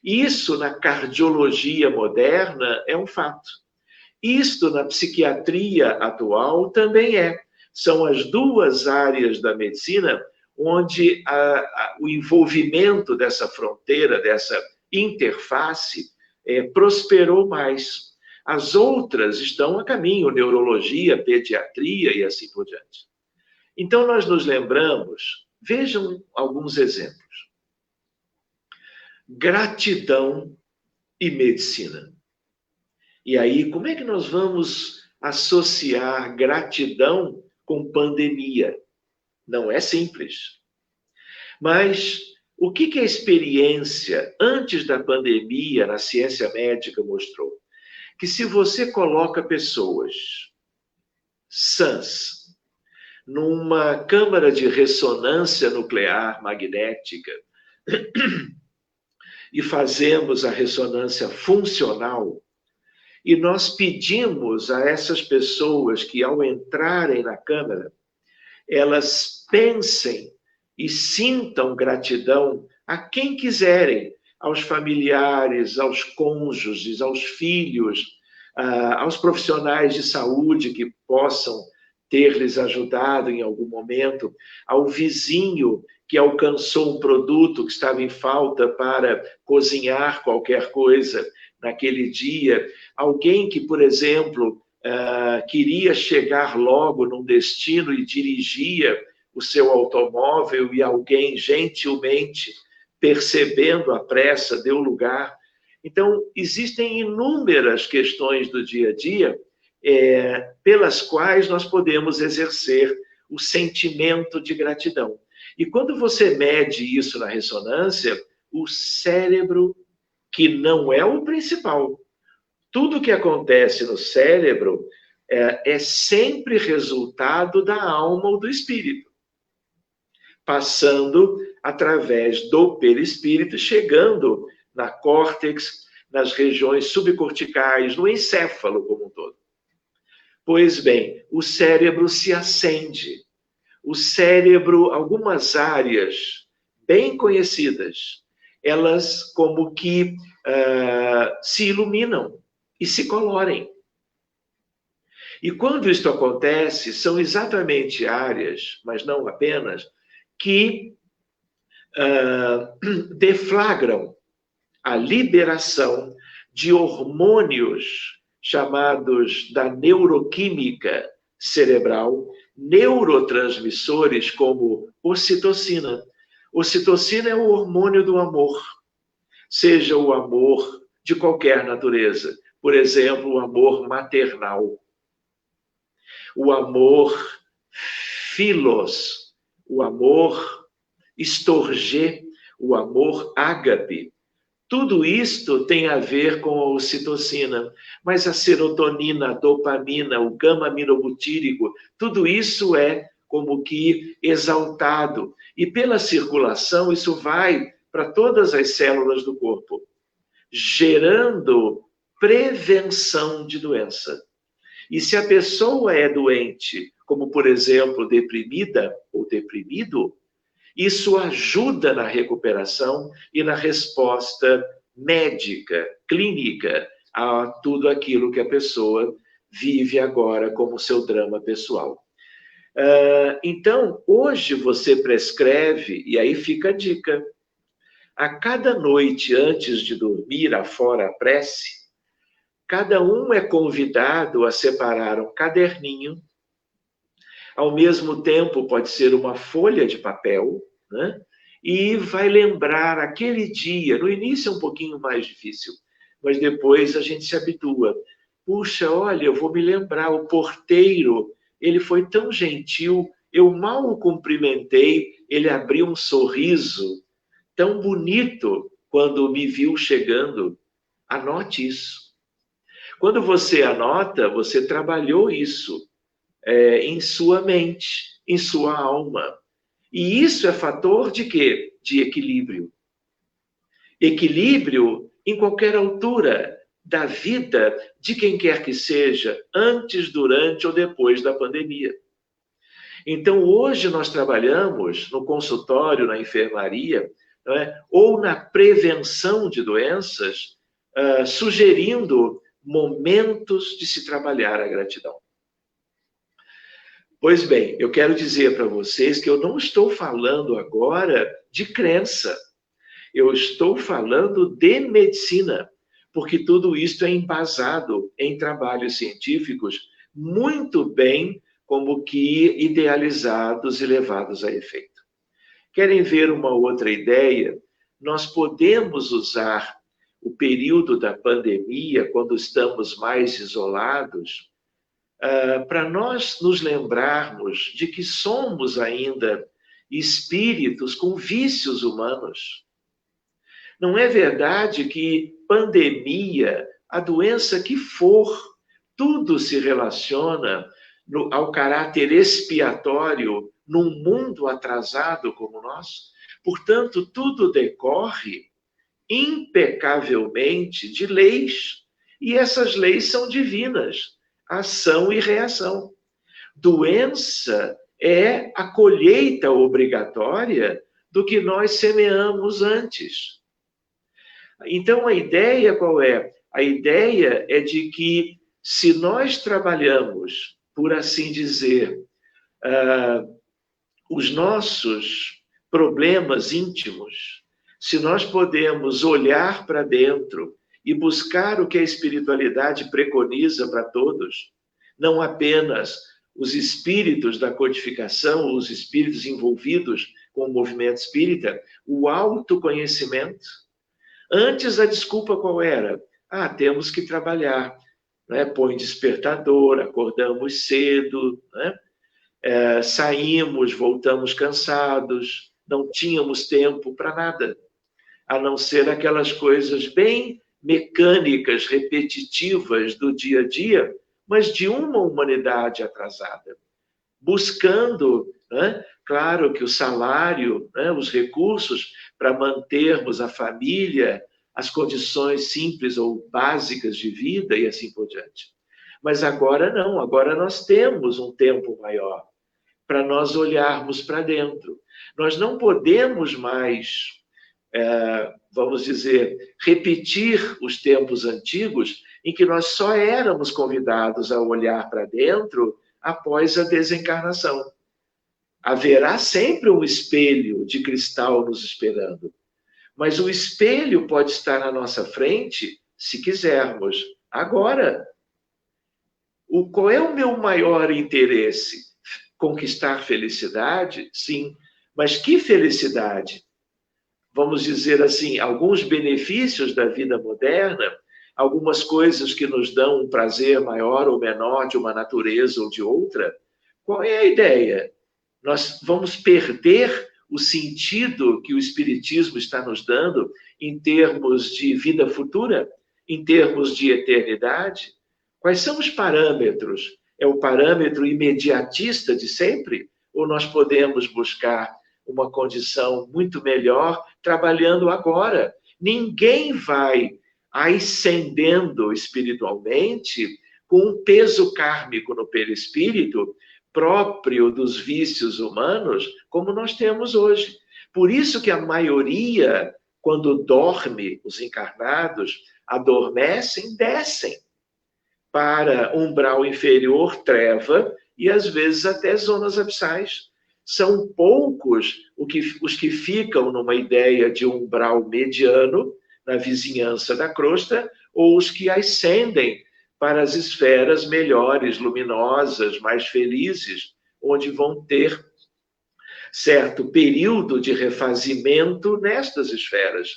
Isso na cardiologia moderna é um fato. Isto na psiquiatria atual também é. São as duas áreas da medicina onde o envolvimento dessa fronteira, dessa interface, prosperou mais. As outras estão a caminho, neurologia, pediatria e assim por diante. Então, nós nos lembramos, vejam alguns exemplos. Gratidão e medicina. E aí, como é que nós vamos associar gratidão com pandemia? Não é simples. Mas o que a experiência antes da pandemia na ciência médica mostrou? Que se você coloca pessoas sãs numa câmara de ressonância nuclear magnética e fazemos a ressonância funcional, e nós pedimos a essas pessoas que, ao entrarem na câmara, elas pensem e sintam gratidão a quem quiserem, aos familiares, aos cônjuges, aos filhos, aos profissionais de saúde que possam ter lhes ajudado em algum momento, ao vizinho que alcançou um produto que estava em falta para cozinhar qualquer coisa naquele dia, alguém que, por exemplo, queria chegar logo num destino e dirigia o seu automóvel e alguém gentilmente, percebendo a pressa, deu lugar. Então, existem inúmeras questões do dia a dia pelas quais nós podemos exercer o sentimento de gratidão. E quando você mede isso na ressonância, o cérebro, que não é o principal, tudo que acontece no cérebro é sempre resultado da alma ou do espírito, passando através do perispírito, chegando na córtex, nas regiões subcorticais, no encéfalo como um todo. Pois bem, o cérebro se acende. O cérebro, algumas áreas bem conhecidas, elas como que se iluminam e se colorem. E quando isto acontece, são exatamente áreas, mas não apenas, que deflagram a liberação de hormônios chamados da neuroquímica cerebral, neurotransmissores como ocitocina. Ocitocina é o hormônio do amor, seja o amor de qualquer natureza. Por exemplo, o amor maternal, o amor philos, o amor storge, o amor ágape. Tudo isto tem a ver com a ocitocina, mas a serotonina, a dopamina, o gama-aminobutírico, tudo isso é como que exaltado. E pela circulação, isso vai para todas as células do corpo, gerando prevenção de doença. E se a pessoa é doente, como por exemplo deprimida ou deprimido, isso ajuda na recuperação e na resposta médica, clínica, a tudo aquilo que a pessoa vive agora como seu drama pessoal. Então, hoje você prescreve, e aí fica a dica, a cada noite antes de dormir, afora a prece, cada um é convidado a separar um caderninho. Ao mesmo tempo, pode ser uma folha de papel, né? E vai lembrar aquele dia. No início é um pouquinho mais difícil, mas depois a gente se habitua. Puxa, olha, eu vou me lembrar, o porteiro, ele foi tão gentil, eu mal o cumprimentei, ele abriu um sorriso tão bonito quando me viu chegando. Anote isso. Quando você anota, você trabalhou isso em sua mente, em sua alma. E isso é fator de quê? De equilíbrio. Equilíbrio em qualquer altura da vida de quem quer que seja, antes, durante ou depois da pandemia. Então, hoje nós trabalhamos no consultório, na enfermaria, não é? Ou na prevenção de doenças, sugerindo momentos de se trabalhar a gratidão. Pois bem, eu quero dizer para vocês que eu não estou falando agora de crença. Eu estou falando de medicina. porque tudo isto é embasado em trabalhos científicos muito bem como que idealizados e levados a efeito. Querem ver uma outra ideia? Nós podemos usar o período da pandemia, quando estamos mais isolados, para nós nos lembrarmos de que somos ainda espíritos com vícios humanos. Não é verdade que pandemia, a doença que for, tudo se relaciona ao caráter expiatório num mundo atrasado como nós? Portanto, tudo decorre impecavelmente de leis, e essas leis são divinas, ação e reação. Doença é a colheita obrigatória do que nós semeamos antes. Então, a ideia qual é? A ideia é de que, se nós trabalhamos, por assim dizer, os nossos problemas íntimos, se nós podemos olhar para dentro e buscar o que a espiritualidade preconiza para todos, não apenas os espíritos da codificação, os espíritos envolvidos com o movimento espírita, o autoconhecimento. Antes, a desculpa qual era? Temos que trabalhar. Né? Põe despertador, acordamos cedo, né? Saímos, voltamos cansados, não tínhamos tempo para nada, a não ser aquelas coisas bem mecânicas, repetitivas do dia a dia, mas de uma humanidade atrasada. Buscando, né? Claro que o salário, né? Os recursos para mantermos a família, as condições simples ou básicas de vida e assim por diante. Mas agora não, agora nós temos um tempo maior para nós olharmos para dentro. Nós não podemos mais, vamos dizer, repetir os tempos antigos em que nós só éramos convidados a olhar para dentro após a desencarnação. Haverá sempre um espelho de cristal nos esperando, mas o espelho pode estar na nossa frente se quisermos, agora. Qual é o meu maior interesse? Conquistar felicidade? Sim. Mas que felicidade? Vamos dizer assim, alguns benefícios da vida moderna, algumas coisas que nos dão um prazer maior ou menor de uma natureza ou de outra. Qual é a ideia? Nós vamos perder o sentido que o Espiritismo está nos dando em termos de vida futura, em termos de eternidade? Quais são os parâmetros? É o parâmetro imediatista de sempre? Ou nós podemos buscar uma condição muito melhor trabalhando agora? Ninguém vai ascendendo espiritualmente com um peso kármico no perispírito próprio dos vícios humanos como nós temos hoje. Por isso que a maioria, quando dorme, os encarnados adormecem, descem para umbral inferior, treva, e às vezes até zonas abissais. São poucos os que ficam numa ideia de umbral mediano, na vizinhança da crosta, ou os que ascendem para as esferas melhores, luminosas, mais felizes, onde vão ter certo período de refazimento nestas esferas.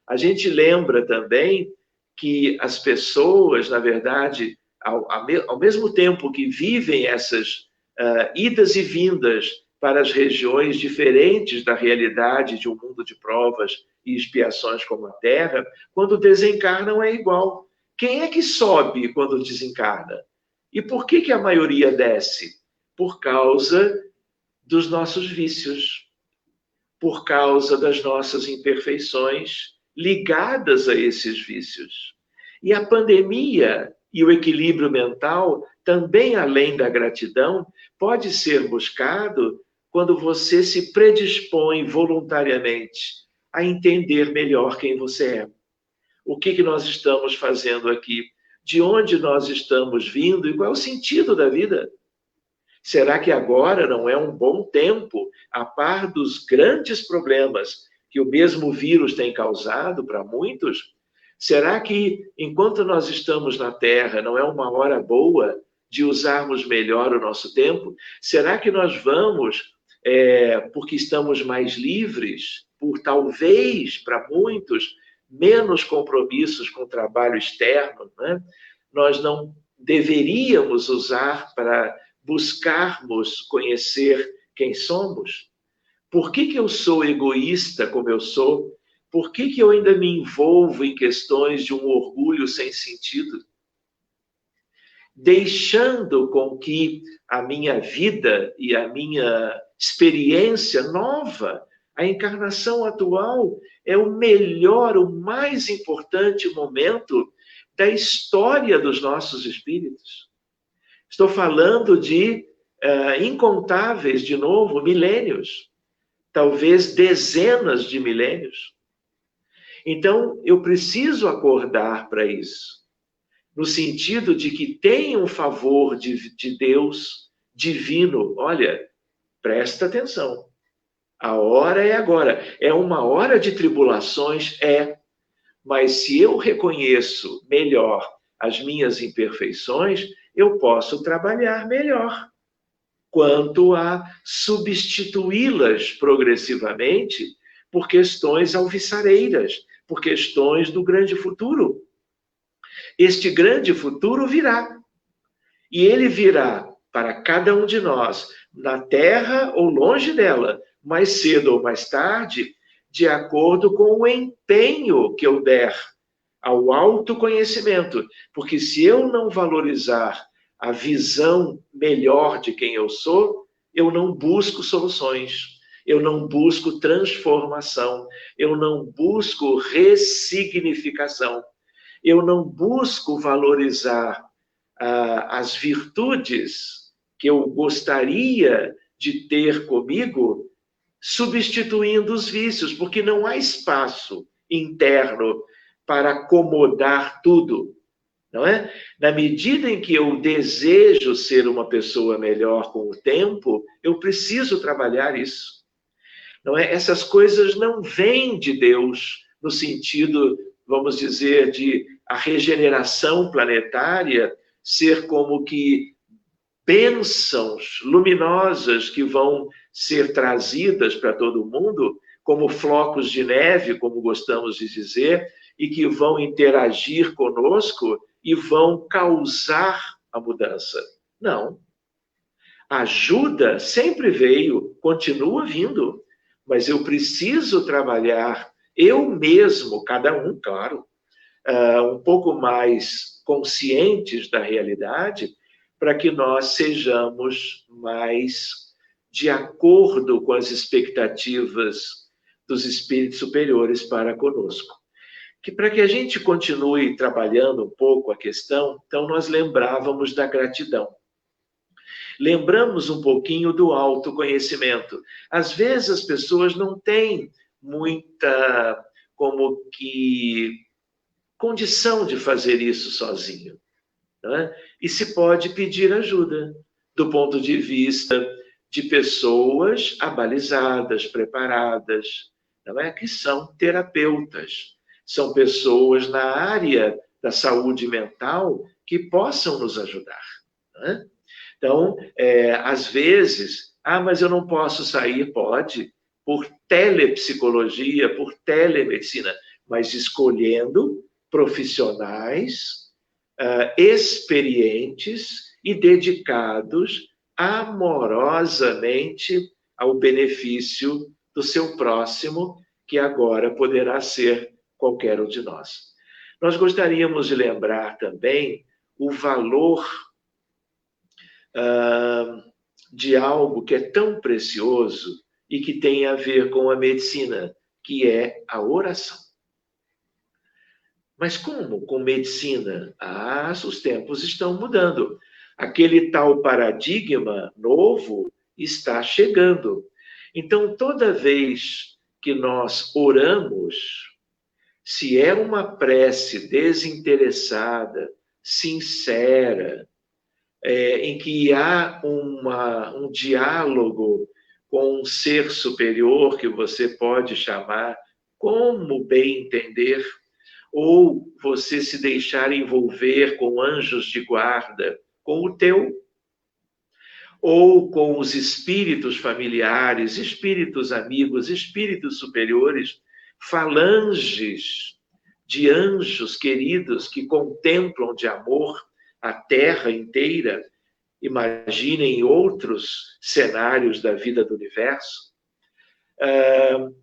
A gente lembra também que as pessoas, na verdade, ao mesmo tempo que vivem essas idas e vindas para as regiões diferentes da realidade de um mundo de provas e expiações como a Terra, quando desencarnam é igual. Quem é que sobe quando desencarna? E por que a maioria desce? Por causa dos nossos vícios, por causa das nossas imperfeições ligadas a esses vícios. E a pandemia e o equilíbrio mental, também além da gratidão, pode ser buscado quando você se predispõe voluntariamente a entender melhor quem você é. O que nós estamos fazendo aqui? De onde nós estamos vindo e qual é o sentido da vida? Será que agora não é um bom tempo, a par dos grandes problemas que o mesmo vírus tem causado para muitos? Será que, enquanto nós estamos na Terra, não é uma hora boa de usarmos melhor o nosso tempo? Será que nós vamos, porque estamos mais livres, por talvez, para muitos, menos compromissos com o trabalho externo, né? Nós não deveríamos usar para buscarmos conhecer quem somos? Por que eu sou egoísta como eu sou? Por que eu ainda me envolvo em questões de um orgulho sem sentido? Deixando com que a minha vida e a minha experiência nova, a encarnação atual, é o melhor, o mais importante momento da história dos nossos espíritos. Estou falando de incontáveis, de novo, milênios, talvez dezenas de milênios. Então, eu preciso acordar para isso, no sentido de que tem um favor de Deus divino. Olha, presta atenção, a hora é agora. É uma hora de tribulações? Mas se eu reconheço melhor as minhas imperfeições, eu posso trabalhar melhor quanto a substituí-las progressivamente por questões alvissareiras, por questões do grande futuro. Este grande futuro virá. E ele virá para cada um de nós, na Terra ou longe dela, mais cedo ou mais tarde, de acordo com o empenho que eu der ao autoconhecimento. Porque se eu não valorizar a visão melhor de quem eu sou, eu não busco soluções, eu não busco transformação, eu não busco ressignificação, eu não busco valorizar as virtudes que eu gostaria de ter comigo, substituindo os vícios, porque não há espaço interno para acomodar tudo, não é? Na medida em que eu desejo ser uma pessoa melhor com o tempo, eu preciso trabalhar isso, não é? Essas coisas não vêm de Deus no sentido, vamos dizer, de a regeneração planetária ser como que bênçãos luminosas que vão ser trazidas para todo mundo, como flocos de neve, como gostamos de dizer, e que vão interagir conosco e vão causar a mudança. Não. A ajuda sempre veio, continua vindo, mas eu preciso trabalhar eu mesmo, cada um, claro, um pouco mais conscientes da realidade, para que nós sejamos mais de acordo com as expectativas dos espíritos superiores para conosco. Para que a gente continue trabalhando um pouco a questão, então nós lembrávamos da gratidão. Lembramos um pouquinho do autoconhecimento. Às vezes as pessoas não têm muita, como que, condição de fazer isso sozinho, né? E se pode pedir ajuda, do ponto de vista de pessoas abalizadas, preparadas, não é? Que são terapeutas, são pessoas na área da saúde mental que possam nos ajudar, né? Então, às vezes, mas eu não posso sair, pode, por telepsicologia, por telemedicina, mas escolhendo profissionais experientes e dedicados amorosamente ao benefício do seu próximo, que agora poderá ser qualquer um de nós. Nós gostaríamos de lembrar também o valor de algo que é tão precioso e que tem a ver com a medicina, que é a oração. Mas como com medicina? Os tempos estão mudando. Aquele tal paradigma novo está chegando. Então, toda vez que nós oramos, se é uma prece desinteressada, sincera, em que há um diálogo com um ser superior, que você pode chamar como bem entender, ou você se deixar envolver com anjos de guarda, com o teu, ou com os espíritos familiares, espíritos amigos, espíritos superiores, falanges de anjos queridos que contemplam de amor a terra inteira. Imaginem outros cenários da vida do universo.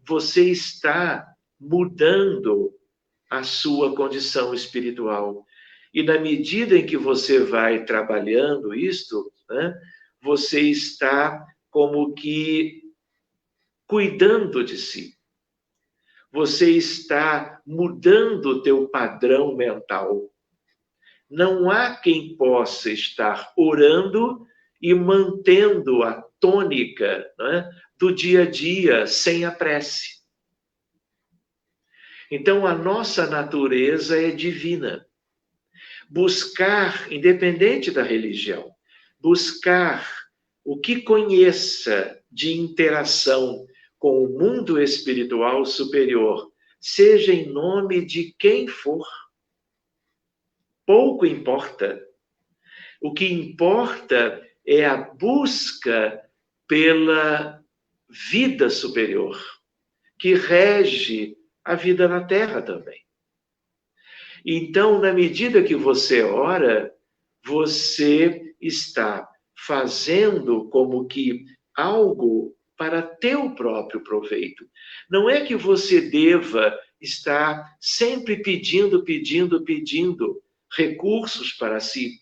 Você está mudando a sua condição espiritual. E na medida em que você vai trabalhando isto, né, você está como que cuidando de si. Você está mudando o teu padrão mental. Não há quem possa estar orando e mantendo a tônica, né, do dia a dia sem a prece. Então, a nossa natureza é divina. Buscar, independente da religião, buscar o que conheça de interação com o mundo espiritual superior, seja em nome de quem for, pouco importa. O que importa é a busca pela vida superior, que rege a vida na Terra também. Então, na medida que você ora, você está fazendo como que algo para teu próprio proveito. Não é que você deva estar sempre pedindo recursos para si.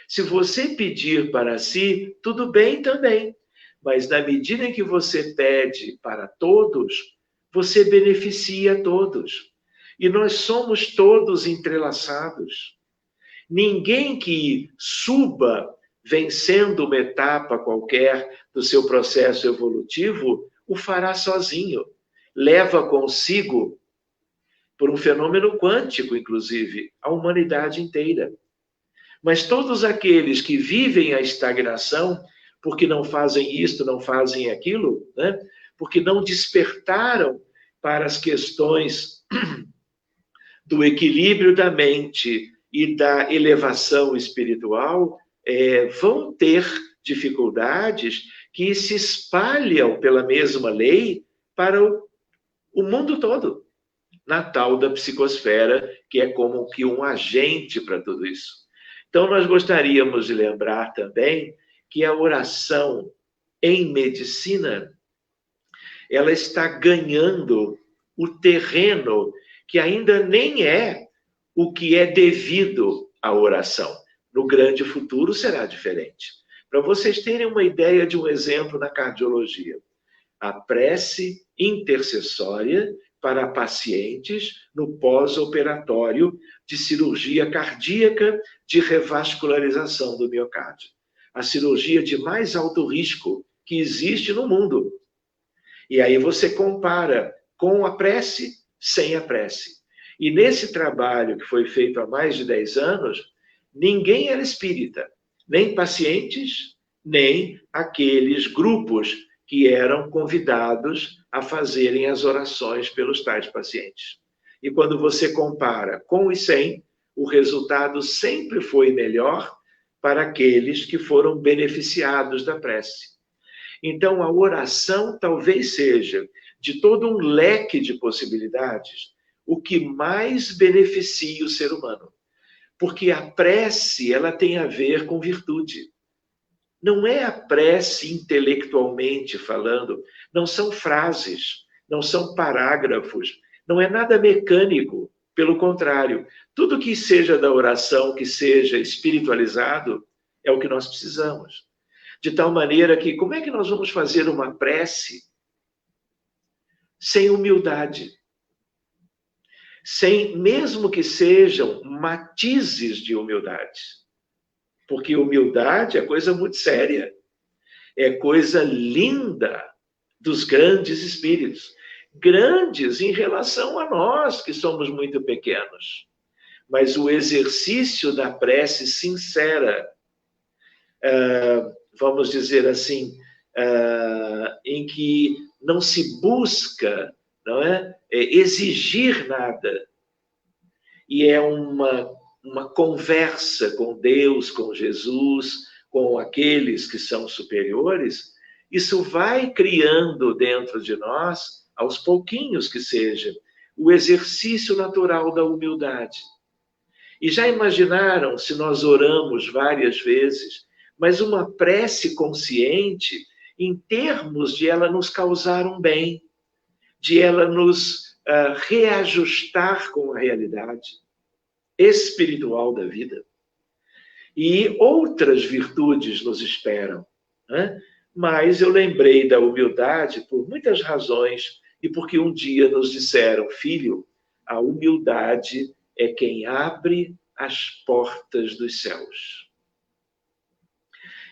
Se você pedir para si, tudo bem também. Mas na medida em que você pede para todos, você beneficia todos. E nós somos todos entrelaçados. Ninguém que suba vencendo uma etapa qualquer do seu processo evolutivo o fará sozinho. Leva consigo, por um fenômeno quântico, inclusive, a humanidade inteira. Mas todos aqueles que vivem a estagnação, porque não fazem isto, não fazem aquilo, né? Porque não despertaram para as questões do equilíbrio da mente e da elevação espiritual, vão ter dificuldades que se espalham pela mesma lei para o mundo todo, na tal da psicosfera, que é como que um agente para tudo isso. Então, nós gostaríamos de lembrar também que a oração em medicina, ela está ganhando o terreno que ainda nem é o que é devido à oração. No grande futuro será diferente. Para vocês terem uma ideia de um exemplo na cardiologia, a prece intercessória para pacientes no pós-operatório de cirurgia cardíaca de revascularização do miocárdio. A cirurgia de mais alto risco que existe no mundo. E aí você compara com a prece, sem a prece. E nesse trabalho que foi feito há mais de 10 anos, ninguém era espírita, nem pacientes, nem aqueles grupos que eram convidados a fazerem as orações pelos tais pacientes. E quando você compara com e sem, o resultado sempre foi melhor para aqueles que foram beneficiados da prece. Então, a oração talvez seja, de todo um leque de possibilidades, o que mais beneficia o ser humano. Porque a prece, ela tem a ver com virtude. Não é a prece intelectualmente falando, não são frases, não são parágrafos, não é nada mecânico. Pelo contrário, tudo que seja da oração, que seja espiritualizado, é o que nós precisamos. De tal maneira que, como é que nós vamos fazer uma prece sem humildade? Sem, mesmo que sejam matizes de humildade. Porque humildade é coisa muito séria. É coisa linda dos grandes espíritos. Grandes em relação a nós, que somos muito pequenos. Mas o exercício da prece sincera, vamos dizer assim, em que não se busca, não é, exigir nada. e é uma conversa com Deus, com Jesus, com aqueles que são superiores, isso vai criando dentro de nós, aos pouquinhos que seja, o exercício natural da humildade. E já imaginaram se nós oramos várias vezes, mas uma prece consciente em termos de ela nos causar um bem, de ela nos reajustar com a realidade espiritual da vida. E outras virtudes nos esperam, né? Mas eu lembrei da humildade por muitas razões e porque um dia nos disseram, filho, a humildade é quem abre as portas dos céus.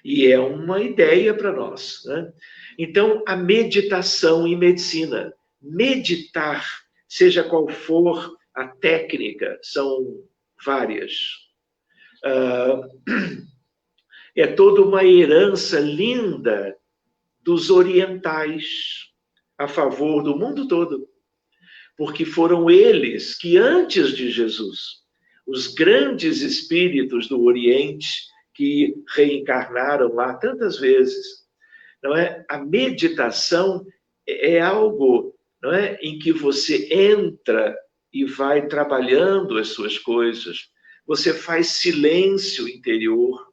E é uma ideia para nós, né? Então, a meditação em medicina. Meditar, seja qual for a técnica, são várias. É toda uma herança linda dos orientais a favor do mundo todo. Porque foram eles que, antes de Jesus, os grandes espíritos do Oriente, que reencarnaram lá tantas vezes, não é? A meditação é algo, não é, em que você entra e vai trabalhando as suas coisas, você faz silêncio interior,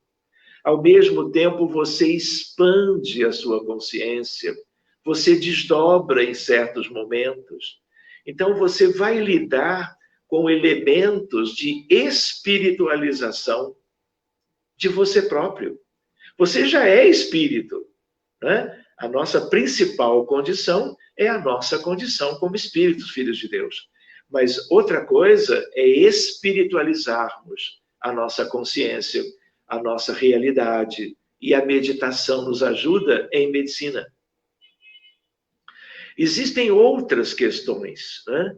ao mesmo tempo você expande a sua consciência, você desdobra em certos momentos. Então você vai lidar com elementos de espiritualização de você próprio. Você já é espírito, né? A nossa principal condição é a nossa condição como espíritos, filhos de Deus. Mas outra coisa é espiritualizarmos a nossa consciência, a nossa realidade. E a meditação nos ajuda em medicina. Existem outras questões, né?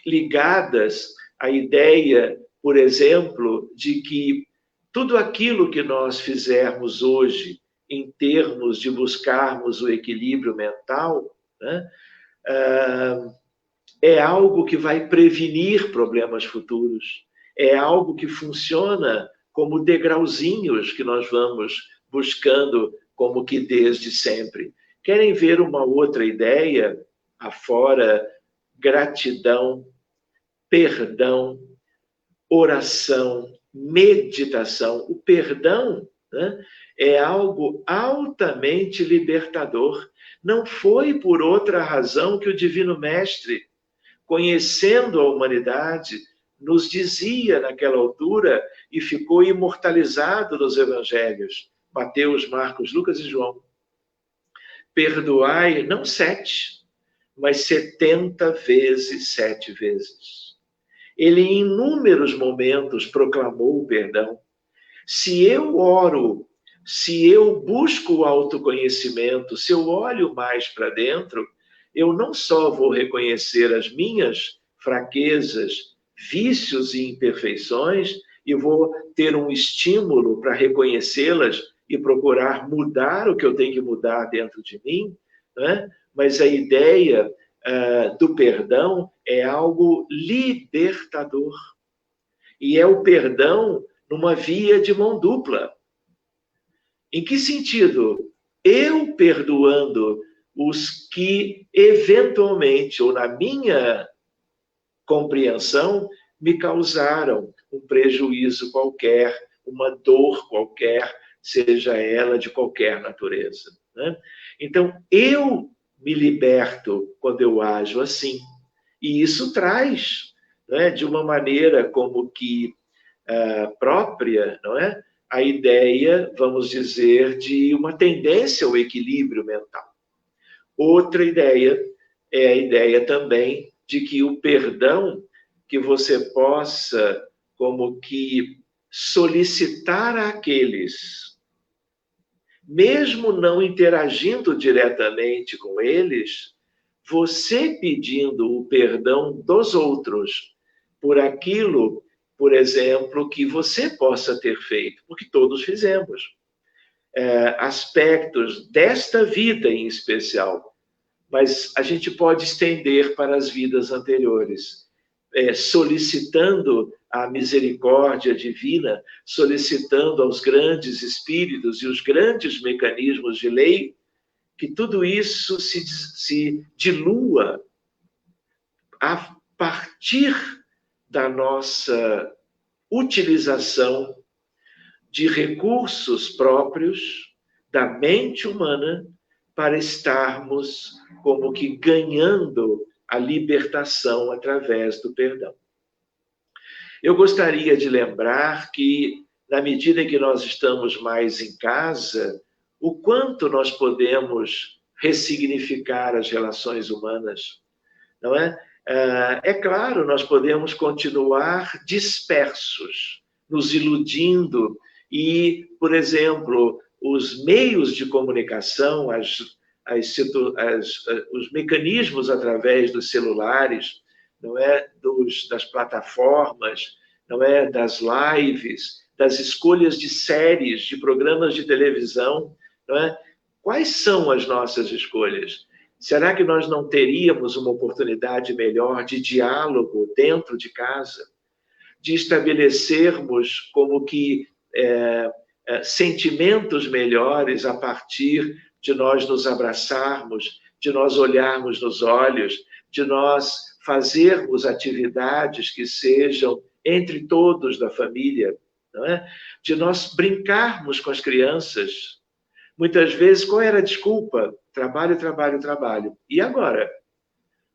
Ligadas à ideia, por exemplo, de que tudo aquilo que nós fizermos hoje, em termos de buscarmos o equilíbrio mental, né, é algo que vai prevenir problemas futuros, é algo que funciona como degrauzinhos que nós vamos buscando como que desde sempre. Querem ver uma outra ideia afora gratidão, perdão, oração, meditação? O perdão, né, é algo altamente libertador. Não foi por outra razão que o Divino Mestre, conhecendo a humanidade, nos dizia naquela altura e ficou imortalizado nos evangelhos, Mateus, Marcos, Lucas e João. Perdoai não 7, mas 70 vezes 7 vezes. Ele em inúmeros momentos proclamou o perdão. Se eu oro, se eu busco o autoconhecimento, se eu olho mais para dentro, eu não só vou reconhecer as minhas fraquezas, vícios e imperfeições, e vou ter um estímulo para reconhecê-las e procurar mudar o que eu tenho que mudar dentro de mim, né? Mas a ideia do perdão é algo libertador. E é o perdão numa via de mão dupla. Em que sentido? Eu perdoando os que eventualmente, ou na minha compreensão, me causaram um prejuízo qualquer, uma dor qualquer, seja ela de qualquer natureza, né? Então, eu me liberto quando eu ajo assim. E isso traz, né, de uma maneira como que própria, não é? A ideia, vamos dizer, de uma tendência ao equilíbrio mental. Outra ideia é a ideia também de que o perdão, que você possa como que solicitar àqueles, mesmo não interagindo diretamente com eles, você pedindo o perdão dos outros por aquilo, por exemplo, que você possa ter feito, porque todos fizemos. Aspectos desta vida em especial, mas a gente pode estender para as vidas anteriores. solicitando a misericórdia divina, solicitando aos grandes espíritos e os grandes mecanismos de lei, que tudo isso se dilua a partir da nossa utilização de recursos próprios da mente humana para estarmos como que ganhando a libertação através do perdão. Eu gostaria de lembrar que, na medida em que nós estamos mais em casa, o quanto nós podemos ressignificar as relações humanas, não é? É claro, nós podemos continuar dispersos, nos iludindo e, por exemplo, os meios de comunicação, os mecanismos através dos celulares, não é, das plataformas, não é, das lives, das escolhas de séries, de programas de televisão, não é? Quais são as nossas escolhas? Será que nós não teríamos uma oportunidade melhor de diálogo dentro de casa, de estabelecermos como que sentimentos melhores a partir de nós nos abraçarmos, de nós olharmos nos olhos, de nós fazermos atividades que sejam entre todos da família, não é? De nós brincarmos com as crianças. Muitas vezes, qual era a desculpa? Trabalho, trabalho, trabalho. E agora?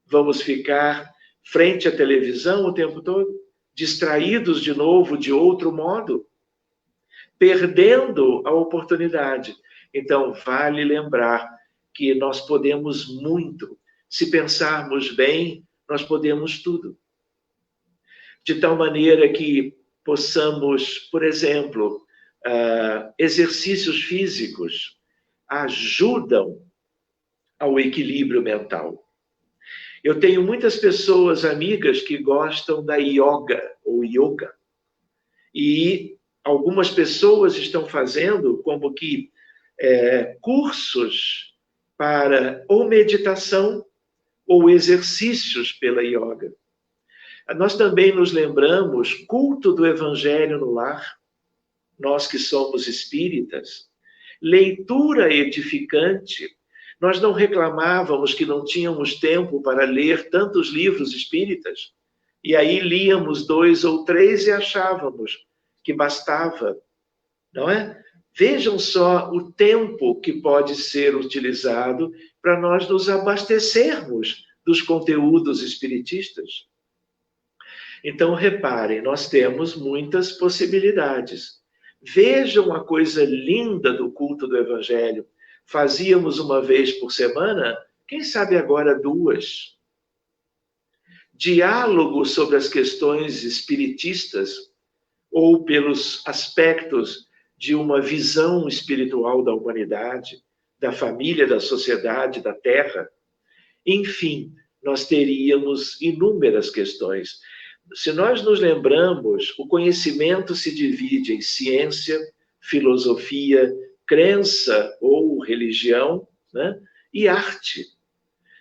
Vamos ficar frente à televisão o tempo todo? Distraídos de novo de outro modo? Perdendo a oportunidade. Então, vale lembrar que nós podemos muito. Se pensarmos bem, nós podemos tudo. De tal maneira que possamos, por exemplo, exercícios físicos ajudam ao equilíbrio mental. Eu tenho muitas pessoas, amigas, que gostam da yoga ou yoga. E algumas pessoas estão fazendo como que cursos para ou meditação ou exercícios pela yoga. Nós também nos lembramos culto do Evangelho no lar, nós que somos espíritas, leitura edificante. Nós não reclamávamos que não tínhamos tempo para ler tantos livros espíritas, e aí líamos 2 ou 3 e achávamos que bastava, não é? Vejam só o tempo que pode ser utilizado para nós nos abastecermos dos conteúdos espiritistas. Então, reparem, nós temos muitas possibilidades. Vejam a coisa linda do culto do Evangelho. Fazíamos uma vez por semana, quem sabe agora 2. Diálogo sobre as questões espiritistas ou pelos aspectos de uma visão espiritual da humanidade, da família, da sociedade, da terra. Enfim, nós teríamos inúmeras questões. Se nós nos lembramos, o conhecimento se divide em ciência, filosofia, crença ou religião, né? E arte.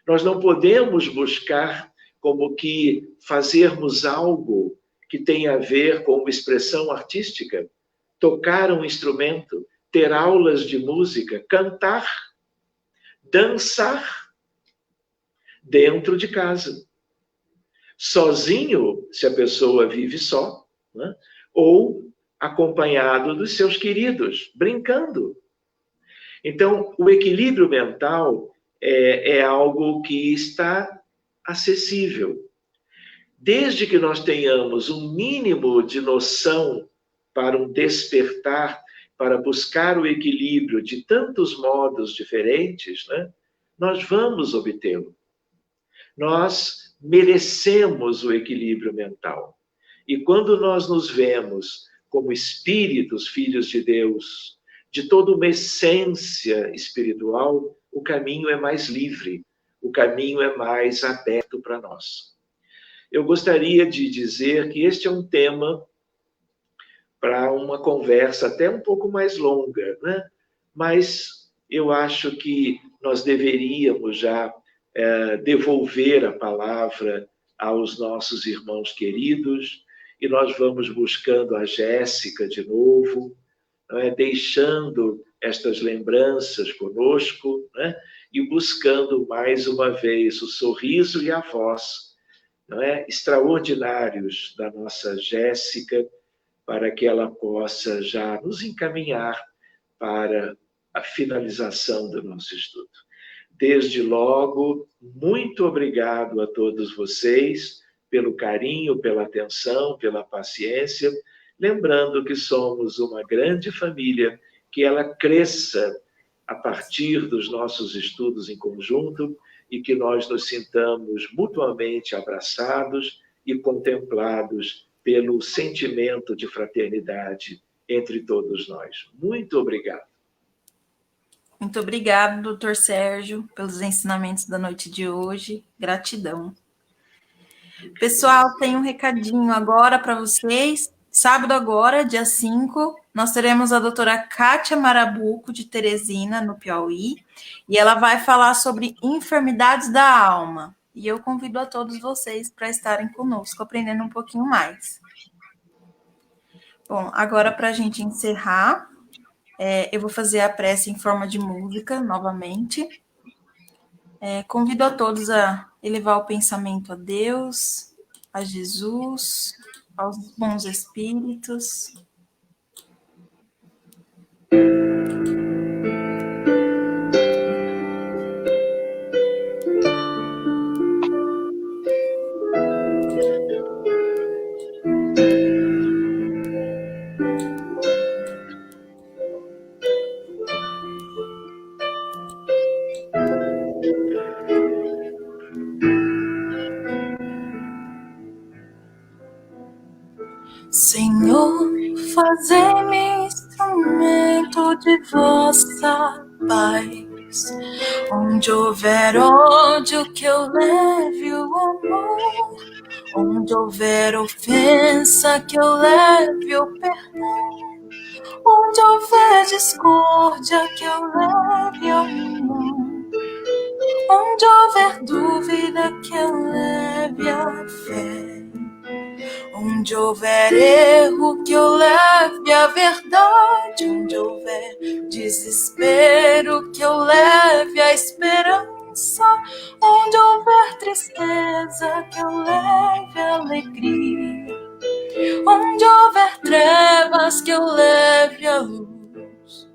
Nós não podemos buscar como que fazermos algo que tenha a ver com uma expressão artística, tocar um instrumento, ter aulas de música, cantar, dançar dentro de casa. Sozinho, se a pessoa vive só, né? Ou acompanhado dos seus queridos, brincando. Então, o equilíbrio mental é algo que está acessível. Desde que nós tenhamos um mínimo de noção para um despertar, para buscar o equilíbrio de tantos modos diferentes, né? Nós vamos obtê-lo. Nós merecemos o equilíbrio mental. E quando nós nos vemos como espíritos, filhos de Deus, de toda uma essência espiritual, o caminho é mais livre, o caminho é mais aberto para nós. Eu gostaria de dizer que este é um tema para uma conversa até um pouco mais longa, né? Mas eu acho que nós deveríamos já devolver a palavra aos nossos irmãos queridos, e nós vamos buscando a Jéssica de novo, não é? Deixando estas lembranças conosco, né? E buscando mais uma vez o sorriso e a voz, não é? Extraordinários da nossa Jéssica, para que ela possa já nos encaminhar para a finalização do nosso estudo. Desde logo, muito obrigado a todos vocês pelo carinho, pela atenção, pela paciência. Lembrando que somos uma grande família, que ela cresça a partir dos nossos estudos em conjunto e que nós nos sintamos mutuamente abraçados e contemplados pelo sentimento de fraternidade entre todos nós. Muito obrigado. Muito obrigado, doutor Sérgio, pelos ensinamentos da noite de hoje. Gratidão. Pessoal, tem um recadinho agora para vocês. Sábado agora, dia 5, nós teremos a doutora Kátia Marabuco, de Teresina, no Piauí, e ela vai falar sobre enfermidades da alma. E eu convido a todos vocês para estarem conosco, aprendendo um pouquinho mais. Bom, agora para a gente encerrar, eu vou fazer a prece em forma de música novamente. Convido a todos a elevar o pensamento a Deus, a Jesus, aos bons espíritos. Senhor, fazei-me instrumento de vossa paz. Onde houver ódio, que eu leve o amor. Onde houver ofensa, que eu leve o perdão. Onde houver discórdia, que eu leve a união. Onde houver dúvida, que eu leve a fé. Onde houver erro, que eu leve a verdade. Onde houver desespero, que eu leve a esperança. Onde houver tristeza, que eu leve a alegria. Onde houver trevas, que eu leve a luz.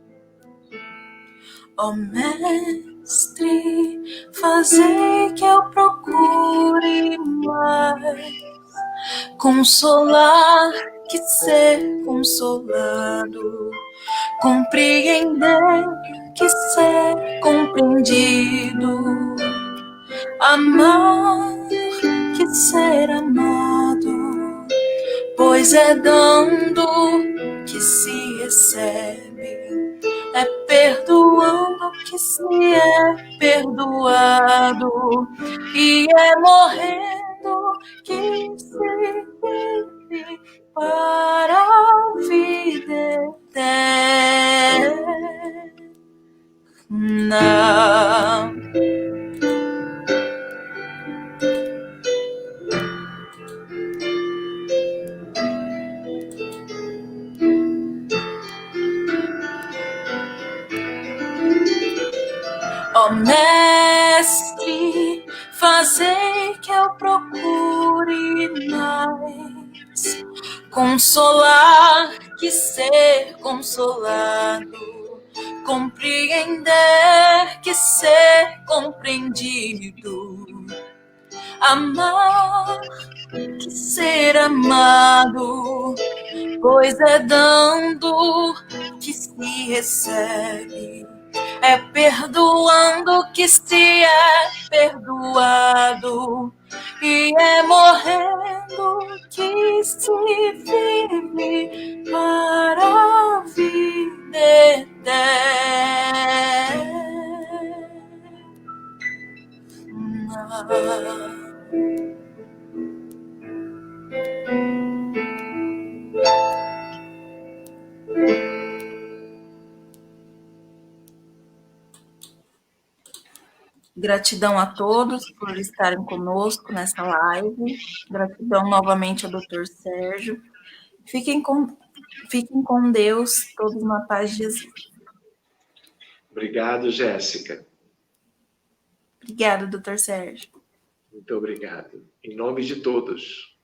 Ó Mestre, fazei que eu procure mais consolar que ser consolado, compreender que ser compreendido, amar que ser amado, pois é dando que se recebe, é perdoando que se é perdoado, e é morrendo que se vive para a vida eterna. Ó Mestre, fazei que eu procure mais consolar que ser consolado, compreender que ser compreendido, amar que ser amado, pois é dando que se recebe, é perdoando que se é perdoado, e é morrendo que se vive para a vida eterna. Gratidão a todos por estarem conosco nessa live. Gratidão novamente ao Dr. Sérgio. Fiquem com Deus, todos na paz de Jesus. Obrigado, Jéssica. Obrigada, Dr. Sérgio. Muito obrigado. Em nome de todos.